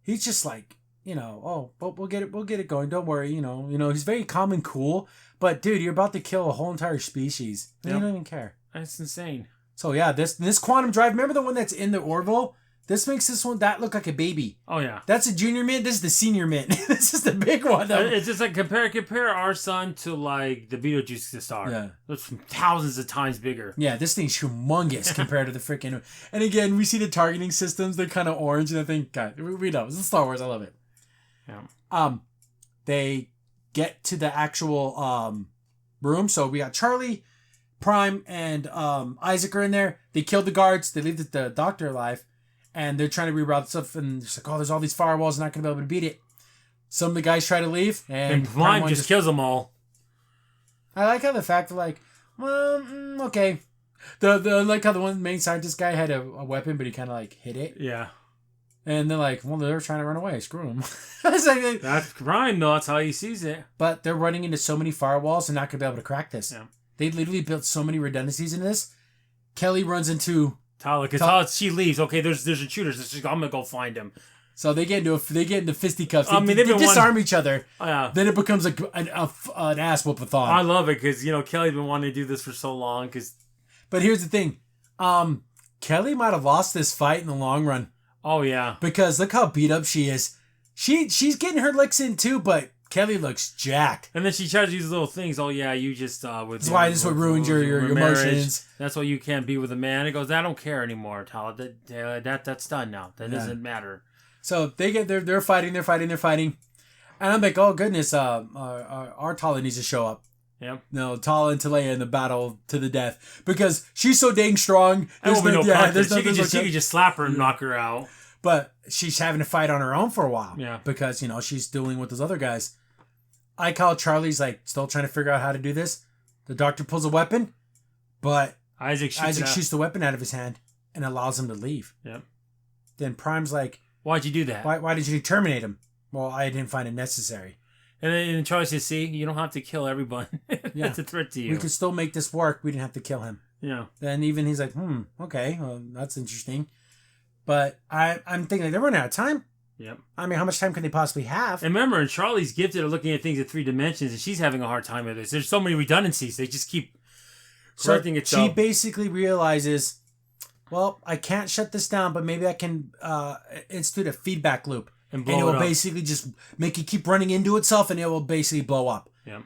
he's just like, oh, but we'll get it going. Don't worry, he's very calm and cool. But dude, you're about to kill a whole entire species. And you don't even care. That's insane. So yeah, this quantum drive. Remember the one that's in the Orville? This makes this one that look like a baby. Oh yeah, that's a junior mint. This is the senior mint. This is the big one. Though. It's just like compare our son to like the Beetlejuice star. Yeah, it's thousands of times bigger. Yeah, this thing's humongous compared to the freaking. And again, we see the targeting systems. They're kind of orange, and I think, God, we know it's Star Wars. I love it. Yeah. They get to the actual room. So we got Charlie, Prime, and Isaac are in there. They killed the guards. They leave the doctor alive. And they're trying to reroute stuff, and it's like, oh, there's all these firewalls, not going to be able to beat it. Some of the guys try to leave, and Prime just kills them all. I like how the fact of like, well, okay. The like how the one main scientist guy had a weapon, but he kind of like hit it. Yeah. And they're like, well, they're trying to run away. Screw them. That's Prime, though. That's how he sees it. But they're running into so many firewalls and not going to be able to crack this. Yeah. They literally built so many redundancies into this. Kelly runs into... Tala, because she leaves. Okay, there's intruders. I'm gonna go find him. So they get into fisticuffs. They disarm each other. Yeah. Then it becomes an ass whoop-a-thon. I love it because Kelly's been wanting to do this for so long. But here's the thing, Kelly might have lost this fight in the long run. Oh yeah. Because look how beat up she is. She's getting her licks in too, but Kelly looks jacked. And then she tries to use little things. Oh yeah, you just That's why this would ruin your emotions. That's why you can't be with a man. It goes, I don't care anymore, Tala. That's done now. That doesn't matter. So they're fighting, and I'm like, oh goodness, our Tala needs to show up. Yep. No, Tala and Talea in the battle to the death she so dang strong. She could just slap her and knock her out. But she's having to fight on her own for a while. Yeah. Because, she's dueling with those other guys. I call Charlie's like still trying to figure out how to do this. The doctor pulls a weapon, but Isaac shoots the weapon out of his hand and allows him to leave. Yep. Then Prime's like, why'd you do that? Why did you terminate him? Well, I didn't find it necessary. And then Charlie says, see, you don't have to kill everyone. That's a threat to you. We could still make this work. We didn't have to kill him. Yeah. Then even he's like, okay, well, that's interesting. But I'm thinking, they're running out of time. Yep. I mean, how much time can they possibly have? And remember, Charlie's gifted at looking at things at 3 dimensions, and she's having a hard time with this. There's so many redundancies. They just keep correcting itself. She basically realizes, well, I can't shut this down, but maybe I can institute a feedback loop. And it will basically just make it keep running into itself, and it will basically blow up. Yeah.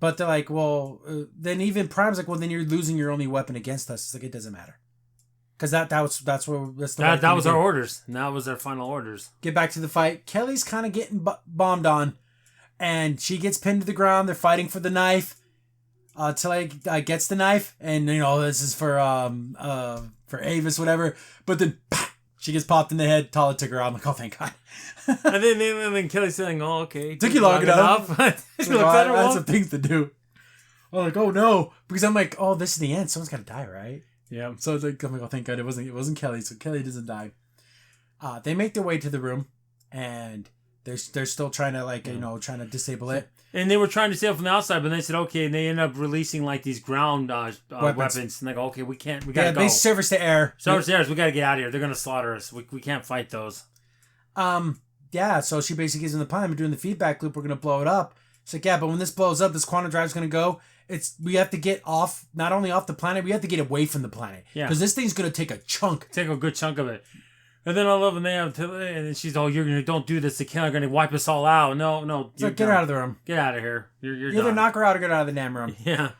But they're like, well, then even Prime's like, well, then you're losing your only weapon against us. It's like, it doesn't matter. Because that was our orders. And that was our final orders. Get back to the fight. Kelly's kind of getting bombed on, and she gets pinned to the ground. They're fighting for the knife. Tilly gets the knife, and this is for Avis, whatever. But then she gets popped in the head. Tala took her out. I'm like, oh, thank God. and then Kelly's saying, oh, okay. Took you long enough. She looks at her, I had some things to do. I'm like, oh no, because I'm like, oh, this is the end. Someone's got to die, right? Yeah. So it's like, I'm like, oh, thank God, it wasn't Kelly. So Kelly doesn't die. They make their way to the room, and they're still trying to trying to disable it. And they were trying to disable from the outside, but they said okay, and they end up releasing like these ground weapons. And they go, okay, we gotta go. They surface to air. Surface to air, we gotta get out of here. They're gonna slaughter us. We can't fight those. Yeah. So she basically gives them the plan. We're doing the feedback loop. We're gonna blow it up. She's like, yeah, but when this blows up, this quantum drive's gonna go. We have to get off, not only off the planet, we have to get away from the planet. Yeah. Because this thing's gonna take a chunk. Take a good chunk of it. And then I love when they have Tilly, and then she's don't do this. The killer going to wipe us all out. No. So get her out of the room. Get out of here. You're either done. Knock her out or get her out of the damn room. Yeah.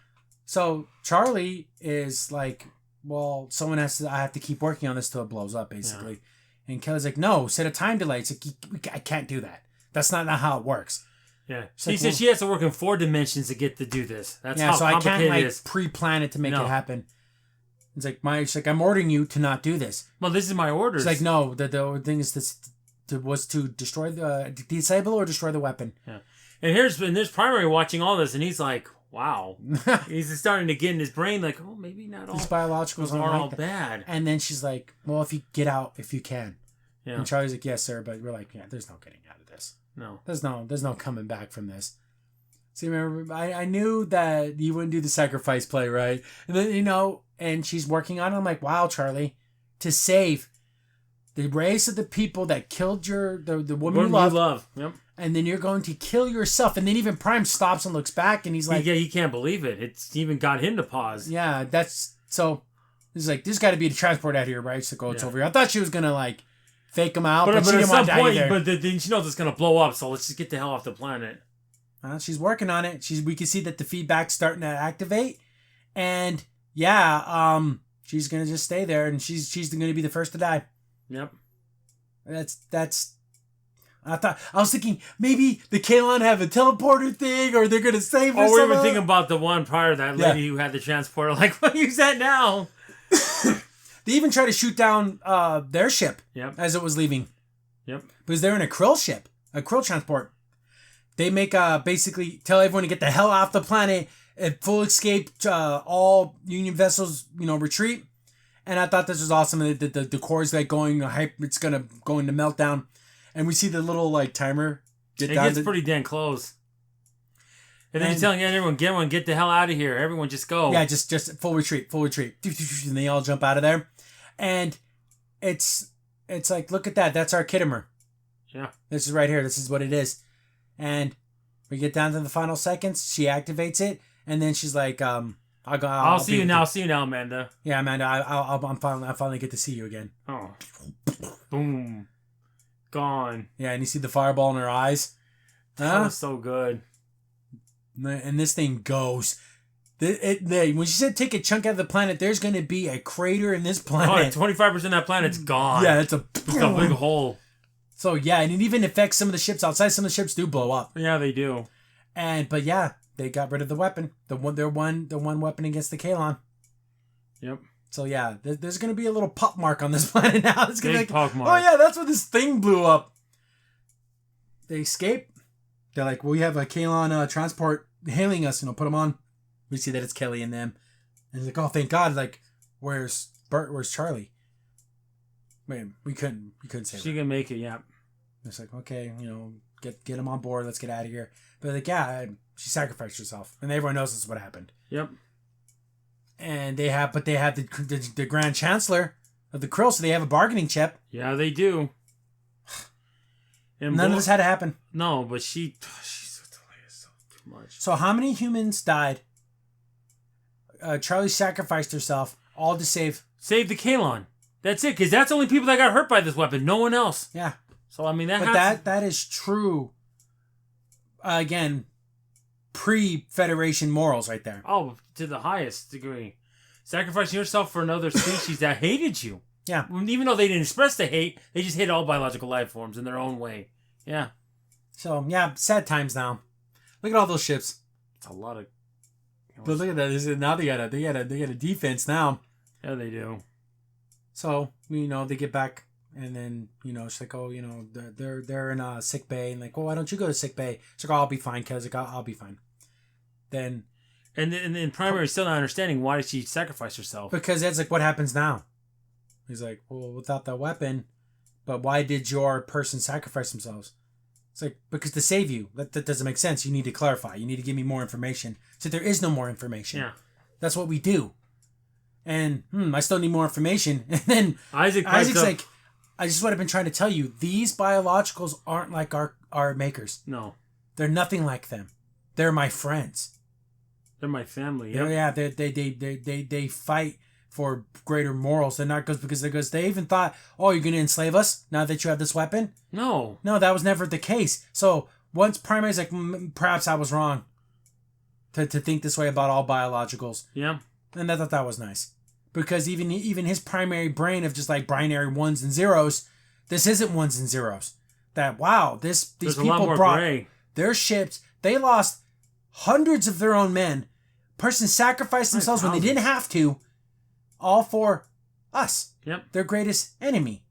So Charlie is like, well, I have to keep working on this till it blows up, basically. Yeah. And Kelly's like, no, set a time delay. It's like, I can't do that. That's not how it works. Yeah. She said she has to work in 4 dimensions to get to do this. That's how complicated it is. So I can't pre-plan it to make it happen. It's like, I'm ordering you to not do this. Well, this is my orders. It's like, no, the thing is was to destroy disable or destroy the weapon. Yeah. And there's Primary watching all this, and he's like, wow. He's starting to get in his brain like, oh, maybe not all. These biologicals aren't all bad. And then she's like, well, if you get out, if you can. Yeah. And Charlie's like, yes, sir. But we're like, yeah, there's no getting out of this. No. There's no coming back from this. See, remember, I knew that you wouldn't do the sacrifice play, right? And then, and she's working on it. I'm like, wow, Charlie, to save the race of the people that killed the woman you love. Yep. And then you're going to kill yourself. And then even Prime stops and looks back, and he's like... Yeah, he can't believe it. It's even got him to pause. Yeah, so... He's like, there's got to be a transport out here, right? It's like, it's over here. I thought she was going to, fake him out, but she didn't want to die there. But then she knows it's going to blow up, so let's just get the hell off the planet. She's working on it. We can see that the feedback's starting to activate. And, yeah, she's going to just stay there, and she's going to be the first to die. Yep. That's... I was thinking maybe the Kalon have a teleporter thing, or they're going to save her. Or we're even thinking about the one prior, that lady who had the transporter. Like, what use that now? They even try to shoot down their ship as it was leaving. Yep. Because they're in a krill ship, a krill transport. They make basically tell everyone to get the hell off the planet, full escape, all Union vessels, retreat. And I thought this was awesome. The core's going, it's gonna go into meltdown, and we see the little timer. It gets pretty damn close. And then he's telling everyone, get the hell out of here. Everyone just go. Yeah, just full retreat. And they all jump out of there. And it's like, look at that. That's our Kittimer. Yeah. This is right here. This is what it is. And we get down to the final seconds. She activates it. And then she's like, I'll see you now. See you now, Amanda. Yeah, Amanda. I finally get to see you again. Oh. Boom. Gone. Yeah, and you see the fireball in her eyes. That was so good. And this thing goes. When she said take a chunk out of the planet, there's going to be a crater in this planet. 25% of that planet's gone. Yeah, it's a big hole. So yeah, and it even affects some of the ships outside. Some of the ships do blow up. Yeah, they do. But yeah, they got rid of the weapon. The one weapon against the Kalon. Yep. So yeah, there's going to be a little pop mark on this planet now. It's going to be pop mark. Oh yeah, that's where this thing blew up. They escape. They're like, we have a Kalon transport hailing us, put them on. We see that it's Kelly and them. And he's like, oh, thank God. Like, where's Bert? Where's Charlie? Man, we couldn't save her. She can make it, yeah. It's like, okay, get him on board. Let's get out of here. But like, yeah, she sacrificed herself. And everyone knows this is what happened. Yep. And they have the Grand Chancellor of the Krill, so they have a bargaining chip. Yeah, they do. And none of this had to happen. No, but she's so too much. So how many humans died? Charlie sacrificed herself, all to save the Kalon. That's it, because that's the only people that got hurt by this weapon. No one else. Yeah. So I mean that is true. Again, pre-Federation morals, right there. Oh, to the highest degree, sacrificing yourself for another species that hated you. Yeah. Even though they didn't express the hate, they just hate all biological life forms in their own way. Yeah. So, yeah, sad times now. Look at all those ships. It's a lot of But look at that. Now they got a defense now. Yeah, they do. So, they get back, and then, she's like, oh, they're in a sick bay, and like, well, why don't you go to sick bay? She's like, oh, I'll be fine, cuz like, I'll be fine. Then, and then Primary still not understanding why did she sacrifice herself? Because Ed's like, what happens now? He's like, well, without that weapon, but why did your person sacrifice themselves? It's like, because to save you. That doesn't make sense. You need to clarify. You need to give me more information. So there is no more information. Yeah. That's what we do. And, I still need more information. And then Isaac's like, I just what I've been trying to tell you. These biologicals aren't like our makers. No. They're nothing like them. They're my friends. They're my family. Yeah. They fight for greater morals. They're not because they even thought, oh, you're going to enslave us now that you have this weapon? No, that was never the case. So once Primary's like, perhaps I was wrong to think this way about all biologicals. Yeah. And I thought that was nice. Because even his primary brain of just like binary ones and zeros, this isn't ones and zeros. That, wow, these people brought their ships. They lost hundreds of their own men. Person sacrificed themselves when they didn't have to. All for us. Yep. Their greatest enemy.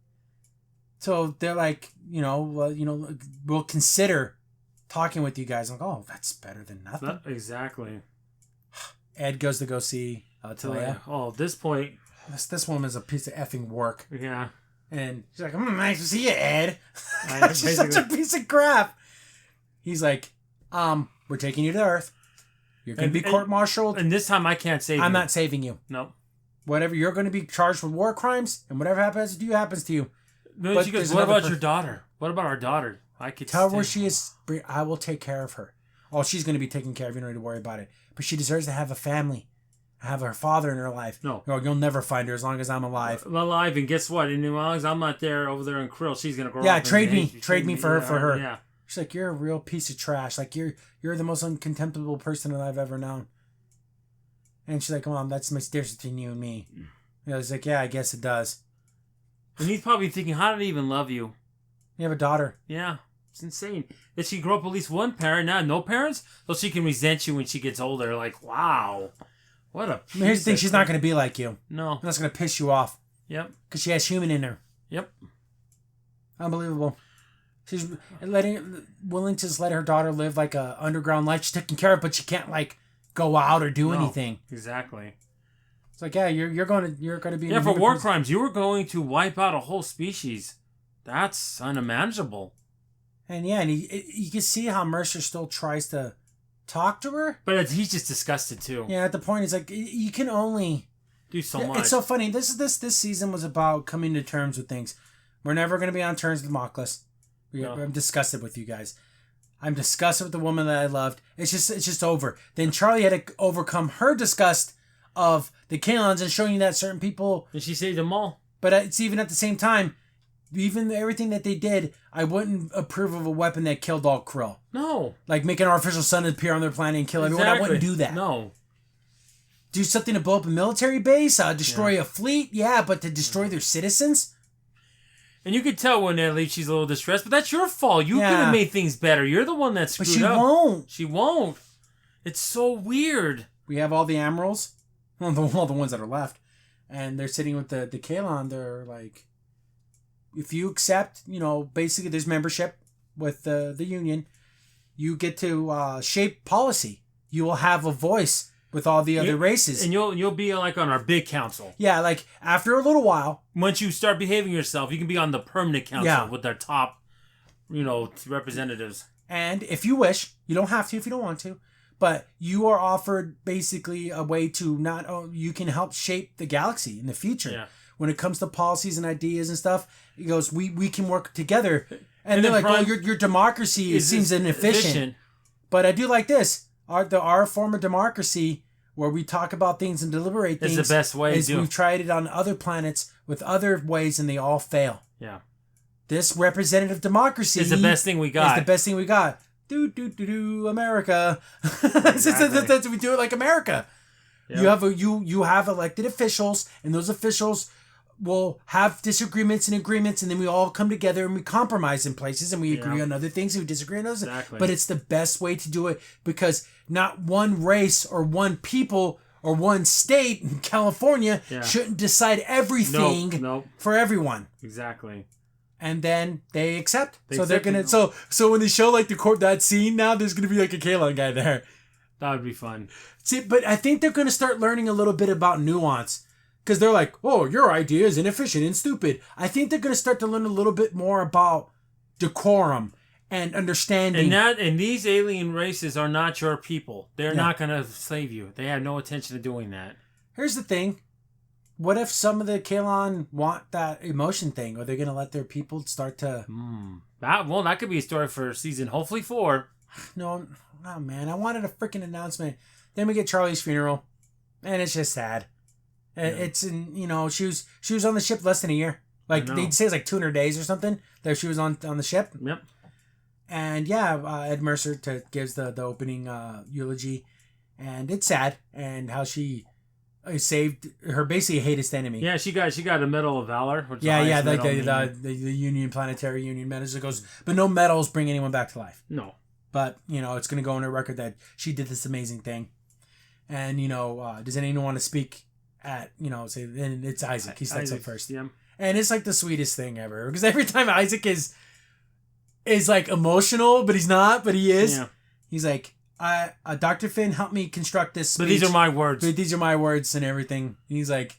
So they're like, we'll consider talking with you guys. I'm like, oh, that's better than nothing. Exactly. Ed goes to go see Talia. Oh, at this point. This woman's a piece of effing work. Yeah. And she's like, nice to see you, Ed. She's such a piece of crap. He's like, we're taking you to Earth. You're going to be court-martialed. And this time I can't save you. I'm not saving you. No. Whatever, you're going to be charged with war crimes, and whatever happens to you happens to you. No, she goes, what about your daughter? What about our daughter? I could tell her where she is. I will take care of her. Oh, she's going to be taken care of. You don't need to worry about it. But she deserves to have a family. Have her father in her life. No. You'll never find her as long as I'm alive. I'm alive, and guess what? And as long as I'm not there over there in Krill, she's going to grow up. Yeah, trade me for her. Yeah. She's like, you're a real piece of trash. Like, you're the most uncontemptible person that I've ever known. And she's like, Mom, that's the difference between you and me. And I was like, yeah, I guess it does. And he's probably thinking, how did I even love you? You have a daughter. Yeah. It's insane. Did she grow up with at least one parent? Now no parents? So she can resent you when she gets older. Like, wow. What a piece. Here's the thing. She's not going to be like you. No. That's going to piss you off. Yep. Because she has human in her. Yep. Unbelievable. She's willing to just let her daughter live like a underground life. She's taken care of, but she can't like go out or do anything. Exactly. It's like, yeah, you're going to be. Yeah, for war crimes, you were going to wipe out a whole species. That's unimaginable. And yeah, and you can see how Mercer still tries to talk to her, but he's just disgusted too. Yeah, at the point, it's like you can only do so much. It's so funny. This season was about coming to terms with things. We're never going to be on terms with Mockless. I'm disgusted with you guys. I'm disgusted with the woman that I loved. It's just over. Then Charlie had to overcome her disgust of the Kalons and showing you that certain people. And she saved them all. But it's even at the same time, even everything that they did, I wouldn't approve of a weapon that killed all Krill. No. Like making an artificial sun appear on their planet and kill everyone. I wouldn't do that. No. Do something to blow up a military base, destroy a fleet, but to destroy their citizens? And you could tell when at least she's a little distressed, but that's your fault. You could have made things better. You're the one that screwed up. But she won't. She won't. It's so weird. We have all the Admirals, all the ones that are left, and they're sitting with the Kalon. They're like, if you accept, basically there's membership with the Union, you get to shape policy. You will have a voice with all the other races. And you'll be like on our big council. Yeah, like after a little while. Once you start behaving yourself, you can be on the permanent council with their top, representatives. And if you wish, you don't have to if you don't want to, but you are offered basically a way to you can help shape the galaxy in the future. Yeah. When it comes to policies and ideas and stuff, he goes, we can work together. And they're like, well, your democracy seems inefficient. But I do like this. Our form of democracy, where we talk about things and deliberate things, is the best way to do. We've tried it on other planets with other ways, and they all fail. Yeah. This representative democracy is the best thing we got. America. Exactly. We do it like America. Yep. You have elected officials, and those officials we'll have disagreements and agreements, and then we all come together and we compromise in places, and we agree on other things and we disagree on those. Exactly. But it's the best way to do it, because not one race or one people or one state in California shouldn't decide everything for everyone. Exactly. And then they accept. They're gonna. So when they show like the court that scene now, there's gonna be like a Kalon guy there. That would be fun. See, but I think they're gonna start learning a little bit about nuance. Because they're like, oh, your idea is inefficient and stupid. I think they're going to start to learn a little bit more about decorum and understanding. And these alien races are not your people. They're not going to slave you. They have no intention of doing that. Here's the thing. What if some of the Kalon want that emotion thing? Are they going to let their people start to... That could be a story for season, hopefully 4. No, man. I wanted a freaking announcement. Then we get Charlie's funeral. And it's just sad. It's in, she was on the ship less than a year. Like they'd say it's like 200 days or something that she was on the ship. Yep. And Ed Mercer gives the opening eulogy, and it's sad, and how she saved her basically hatest enemy. Yeah, she got a Medal of Valor. Which like the Union Planetary Union medals. It goes, but no medals bring anyone back to life. No. But it's going to go on her record that she did this amazing thing. And does anyone want to speak? And it's Isaac. He steps up first. Yeah. And it's like the sweetest thing ever. Because every time Isaac is like emotional, but he's not, but he is. Yeah. He's like, Dr. Finn helped me construct this speech. But these are my words. But these are my words and everything. And he's like,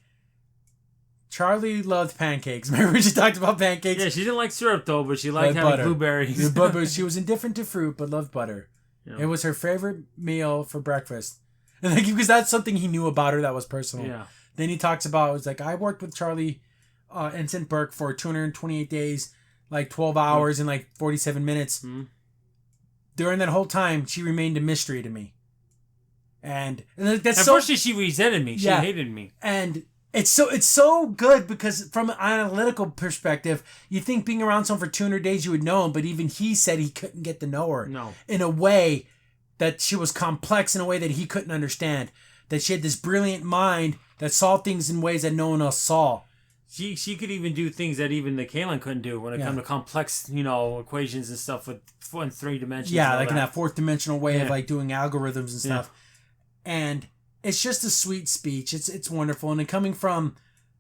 Charlie loved pancakes. Remember she talked about pancakes? Yeah, she didn't like syrup though, but she liked having butter. Blueberries. But she was indifferent to fruit, but loved butter. Yeah. It was her favorite meal for breakfast. And because that's something he knew about her that was personal. Yeah. Then he talks about, it's like, I worked with Charlie Ensign Burke for 228 days, like 12 hours and like 47 minutes. Mm-hmm. During that whole time, she remained a mystery to me. And that's at first she resented me. She hated me. And it's so good because from an analytical perspective, you think being around someone for 200 days you would know him, but even he said he couldn't get to know her. No. In a way that she was complex in a way that he couldn't understand. That she had this brilliant mind that saw things in ways that no one else saw. She could even do things that even the Kalon couldn't do when it comes to complex, equations and stuff with in 3 dimensions. Yeah, like in that 4th dimensional way of like doing algorithms and stuff. Yeah. And it's just a sweet speech. It's wonderful. And then coming from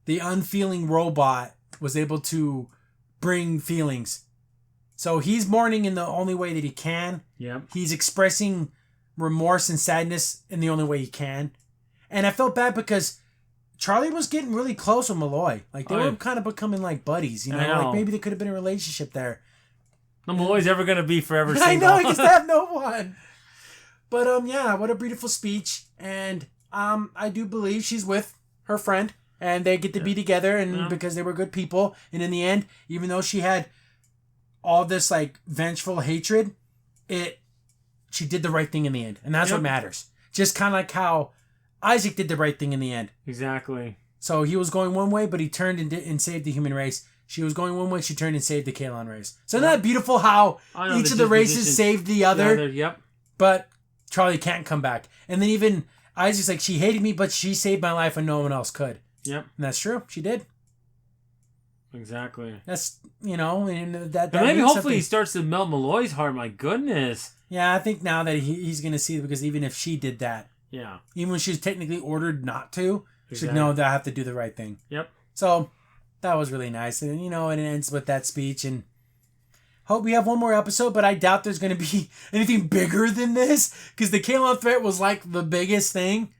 the unfeeling robot was able to bring feelings. So he's mourning in the only way that he can. Yeah. He's expressing remorse and sadness in the only way he can. And I felt bad because Charlie was getting really close with Malloy. Like, they were kind of becoming like buddies, Like, maybe there could have been a relationship there. No Malloy's ever going to be forever single. I know, he just have no one. But, what a beautiful speech. And I do believe she's with her friend. And they get to be together and because they were good people. And in the end, even though she had all this, like, vengeful hatred, she did the right thing in the end. And that's what matters. Just kind of like how Isaac did the right thing in the end. Exactly. So he was going one way, but he turned and saved the human race. She was going one way, she turned and saved the Kalon race. So isn't that beautiful how each of the races saved the other? Yep. But Charlie can't come back. And then even Isaac's like, she hated me, but she saved my life and no one else could. Yep. And that's true. She did. Exactly. That's, and that maybe hopefully he starts to melt Malloy's heart. My goodness. Yeah, I think now that he's going to see it, because even if she did that, yeah, even when she was technically ordered not to, she said, no, I have to do the right thing. Yep. So that was really nice. And, and it ends with that speech. And hope we have one more episode, but I doubt there's going to be anything bigger than this, because the Kalon threat was like the biggest thing.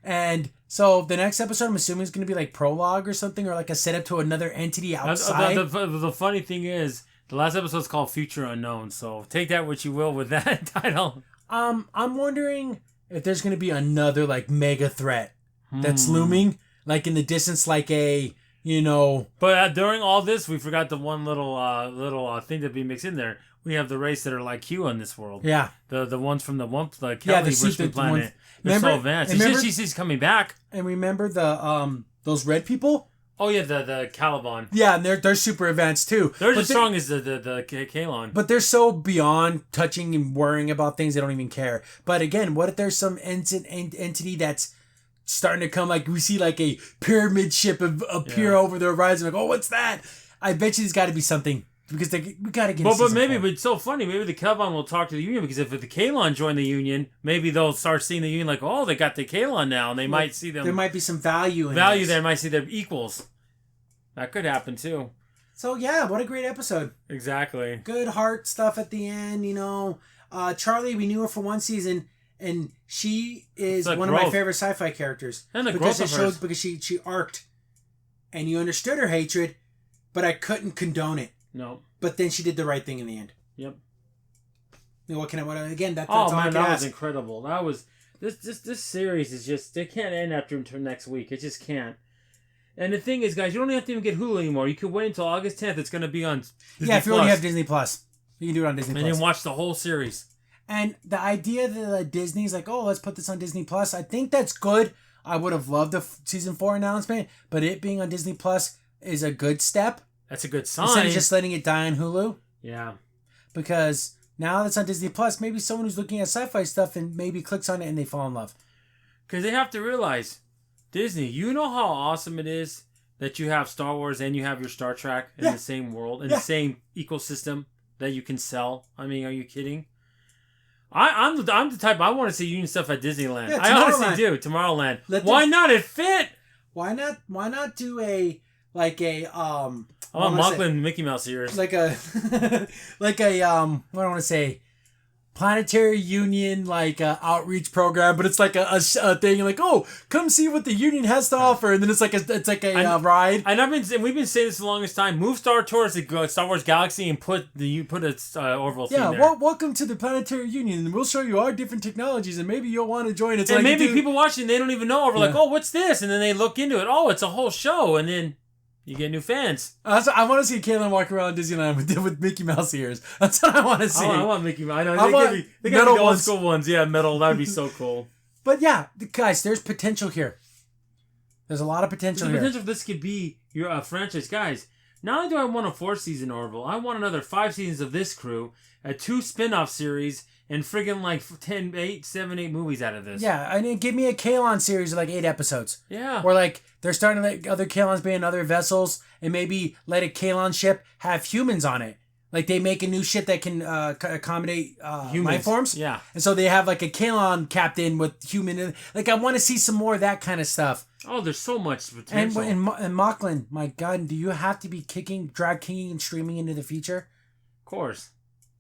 And so the next episode, I'm assuming, is going to be like prologue or something, or like a setup to another entity outside. The funny thing is, the last episode is called Future Unknown, so take that what you will with that title. I'm wondering if there's going to be another like mega threat that's looming, like in the distance, like a But during all this, we forgot the one little thing that we mixed in there. We have the race that are like Q on this world. Yeah. The ones from the Kelly Richmond planet. They're so advanced. She's coming back. And remember the those red people? Oh yeah, the Caliban. Yeah, and they're super advanced too. They're as strong as the Kalon. But they're so beyond touching and worrying about things they don't even care. But again, what if there's some entity that's starting to come. Like we see like a pyramid ship appear over the horizon. Like, oh, what's that? I bet you there's got to be something because we got to get. But it's so funny. Maybe the Kelvon will talk to the Union because if the Kalon join the Union, maybe they'll start seeing the Union like, oh, they got the Kalon now, and they might see them. There might be some value there. They might see their equals. That could happen too. So yeah, what a great episode. Exactly. Good heart stuff at the end. Charlie, we knew her for one season. And she is one of my favorite sci-fi characters. And the growth of hers. Because she arced. And you understood her hatred, but I couldn't condone it. No. But then she did the right thing in the end. Yep. Again, that's all I can that ask. was incredible. That was... This series is just... They can't end until next week. It just can't. And the thing is, guys, you don't have to even get Hulu anymore. You can wait until August 10th. It's going to be on Disney if you already have Disney Plus. You can do it on Disney Plus. And then watch the whole series. And the idea that Disney's like, oh, let's put this on Disney Plus, I think that's good. I would have loved the season 4 announcement, but it being on Disney Plus is a good step. That's a good sign. Instead of just letting it die on Hulu. Yeah. Because now that it's on Disney Plus, maybe someone who's looking at sci-fi stuff and maybe clicks on it and they fall in love. Because they have to realize, Disney, you know how awesome it is that you have Star Wars and you have your Star Trek in the same world, in the same ecosystem that you can sell? I mean, are you kidding? I'm the type, I want to see Union stuff at Disneyland. Yeah, I honestly do. Tomorrowland. Why not? It fit. Why not do a I want Mocklin Mickey Mouse ears. What do I want to say? Planetary Union outreach program, but it's like a thing like, oh, come see what the Union has to offer, and then it's like a ride. And we've been saying this the longest time. Move Star Tours to Star Wars Galaxy and put a Orville theme there. Welcome to the Planetary Union, and we'll show you our different technologies, and maybe you'll want to join. And maybe people watching they don't even know. Or like, oh, what's this? And then they look into it. Oh, it's a whole show, and then. You get new fans. I want to see Kaylin walk around Disneyland with Mickey Mouse ears. That's what I want to see. I want Mickey Mouse. I know. They got the old school ones. Yeah, metal. That would be so cool. But yeah, guys, there's potential here. There's a lot of potential here. Potential this could be your franchise. Guys, not only do I want a 4th-season Orville, I want another 5 seasons of this crew, a 2 spin-off series, and friggin' 8 movies out of this. Yeah, I mean, give me a Kalon series of 8 episodes. Yeah. Where they're starting to let other Kalons be in other vessels and maybe let a Kalon ship have humans on it. Like they make a new ship that can accommodate life forms. Yeah. And so they have a Kalon captain with human. I want to see some more of that kind of stuff. Oh, there's so much potential. And Mocklin, my God, do you have to be drag kicking and streaming into the future? Of course.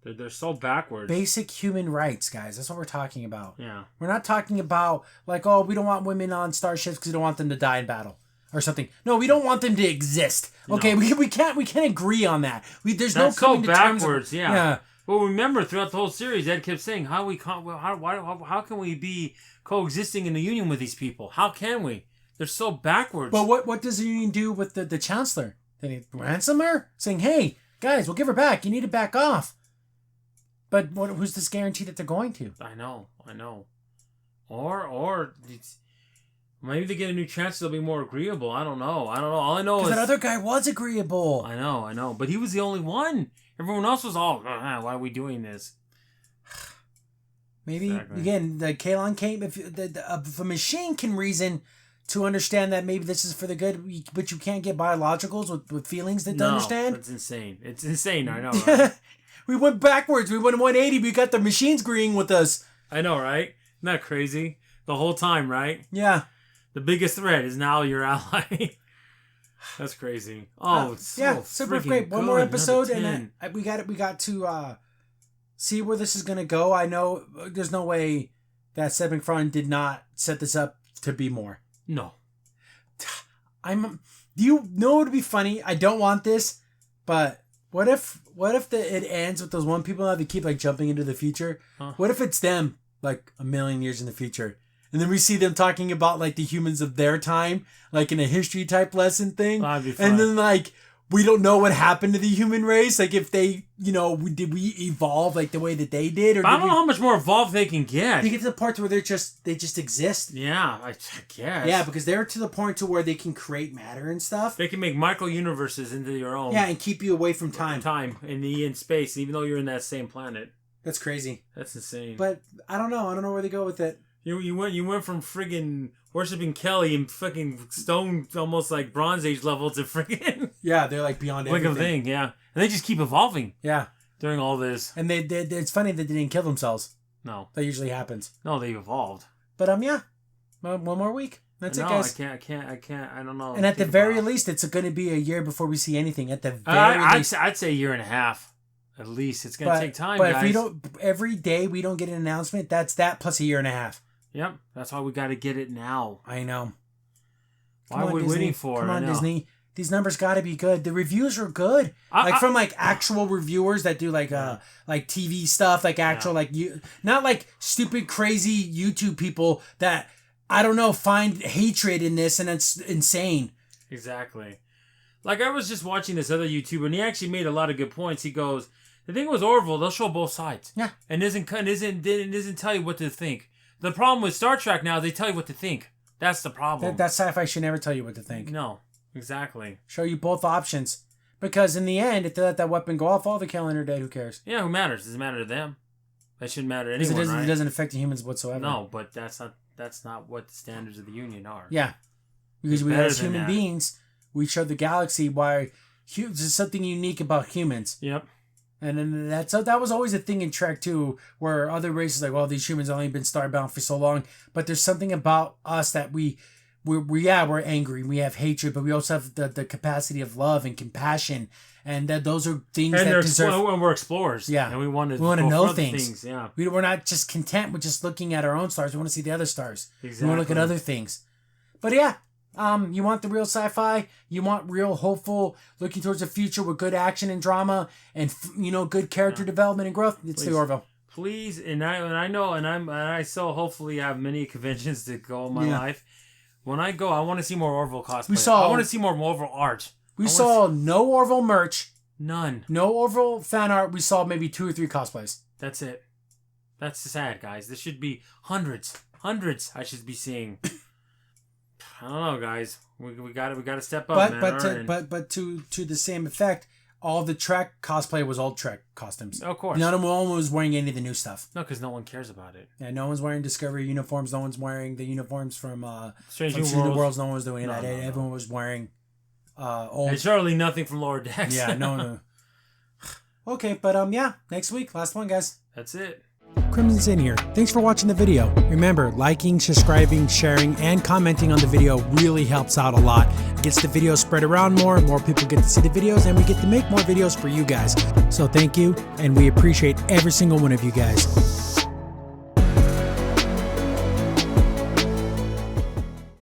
They're so backwards. Basic human rights, guys. That's what we're talking about. Yeah. We're not talking about oh, we don't want women on starships because we don't want them to die in battle or something. No, we don't want them to exist. Okay, no. we can't agree on that. There's no coming to terms. Backwards. Yeah. Well, remember throughout the whole series, Ed kept saying how can we be coexisting in the Union with these people? How can we? They're so backwards. But what does the Union do with the Chancellor? They ransom her, saying, "Hey, guys, we'll give her back. You need to back off." But who's this guarantee that they're going to? I know. Or maybe they get a new chance, they'll be more agreeable. I don't know. All I know is that other guy was agreeable. I know. But he was the only one. Everyone else was all, why are we doing this? Maybe, again, the Kalon came, if a machine can reason to understand that maybe this is for the good, but you can't get biologicals with feelings to understand? That's insane. It's insane, I know, right? We went backwards. We went 180. We got the machines agreeing with us. I know, right? Isn't that crazy? The whole time, right? Yeah. The biggest threat is now your ally. That's crazy. Oh, it's so super great. One more episode, and then we got to see where this is gonna go. I know there's no way that Seth MacFarlane did not set this up to be more. No. Do you know what would be funny? I don't want this, but. What if it ends with those one people that they keep jumping into the future? Huh. What if it's them a million years in the future, and then we see them talking about the humans of their time, in a history type lesson thing, that'd be fun. And then we don't know what happened to the human race, if they did we evolve the way that they did, or I don't know how much more evolved they can get. They get to the part where they just exist. Yeah, I guess. Yeah, because they're to the point to where they can create matter and stuff. They can make micro universes into your own. Yeah, and keep you away from time. In space, even though you're in that same planet. That's crazy. That's insane. But I don't know. I don't know where they go with it. You went from friggin' worshiping Kelly and fucking stone, almost like Bronze Age level, to friggin' yeah, they're like beyond everything. Like a thing, yeah, and they just keep evolving. Yeah, during all this, and they it's funny that they didn't kill themselves. No, that usually happens. No, they evolved. But yeah, one more week. That's it, guys. I can't. I don't know. And at the very least, it's going to be a year before we see anything. At the very least, I'd say a year and a half. At least it's going to take time, but guys. If we don't, every day we don't get an announcement, that's that plus a year and a half. Yep, that's why we got to get it now. I know. Why are we waiting for it? Come on, Disney. These numbers got to be good. The reviews are good, from like actual reviewers that do like TV stuff, like actual not like stupid crazy YouTube people that I don't know find hatred in this, and it's insane. Exactly. Like I was just watching this other YouTuber, and he actually made a lot of good points. He goes, the thing with Orville, they'll show both sides. Yeah, and doesn't tell you what to think. The problem with Star Trek now, they tell you what to think. That's the problem. That sci-fi should never tell you what to think. No, exactly. Show you both options. Because in the end, if they let that weapon go off, all the killing are dead. Who cares? Yeah, who matters? Does it matter to them? That shouldn't matter to anyone, it doesn't affect the humans whatsoever. No, but that's not what the standards of the Union are. Yeah. Because we as human beings, we show the galaxy why there's something unique about humans. Yep. And then that was always a thing in Trek too, where other races like, well, these humans only been starbound for so long, but there's something about us that we're angry, we have hatred, but we also have the capacity of love and compassion, and that those are things that deserve. And we're explorers. Yeah, and we want to know things. Yeah, we're not just content with just looking at our own stars. We want to see the other stars. Exactly. We want to look at other things. But yeah. You want the real sci-fi? You want real hopeful, looking towards the future with good action and drama and good character development and growth? It's the Orville. Please, and I so hopefully have many conventions to go in my life. When I go, I want to see more Orville cosplay. I want to see more Orville art. We saw no Orville merch. None. No Orville fan art. We saw maybe 2 or 3 cosplays. That's it. That's sad, guys. There should be hundreds I should be seeing. I don't know, guys. We got to step up, man. But to the same effect, all the Trek cosplay was old Trek costumes. Of course. No one was wearing any of the new stuff. No, because no one cares about it. Yeah, no one's wearing Discovery uniforms. No one's wearing the uniforms from Strange New Worlds. No one was doing that. Everyone was wearing old. And surely nothing from Lower Decks. Yeah, no. Okay, but next week, last one, guys. That's it. Crimson Sin here. Thanks for watching the video. Remember, liking, subscribing, sharing, and commenting on the video really helps out a lot. It gets the video spread around more people get to see the videos, and we get to make more videos for you guys. So thank you, and we appreciate every single one of you guys.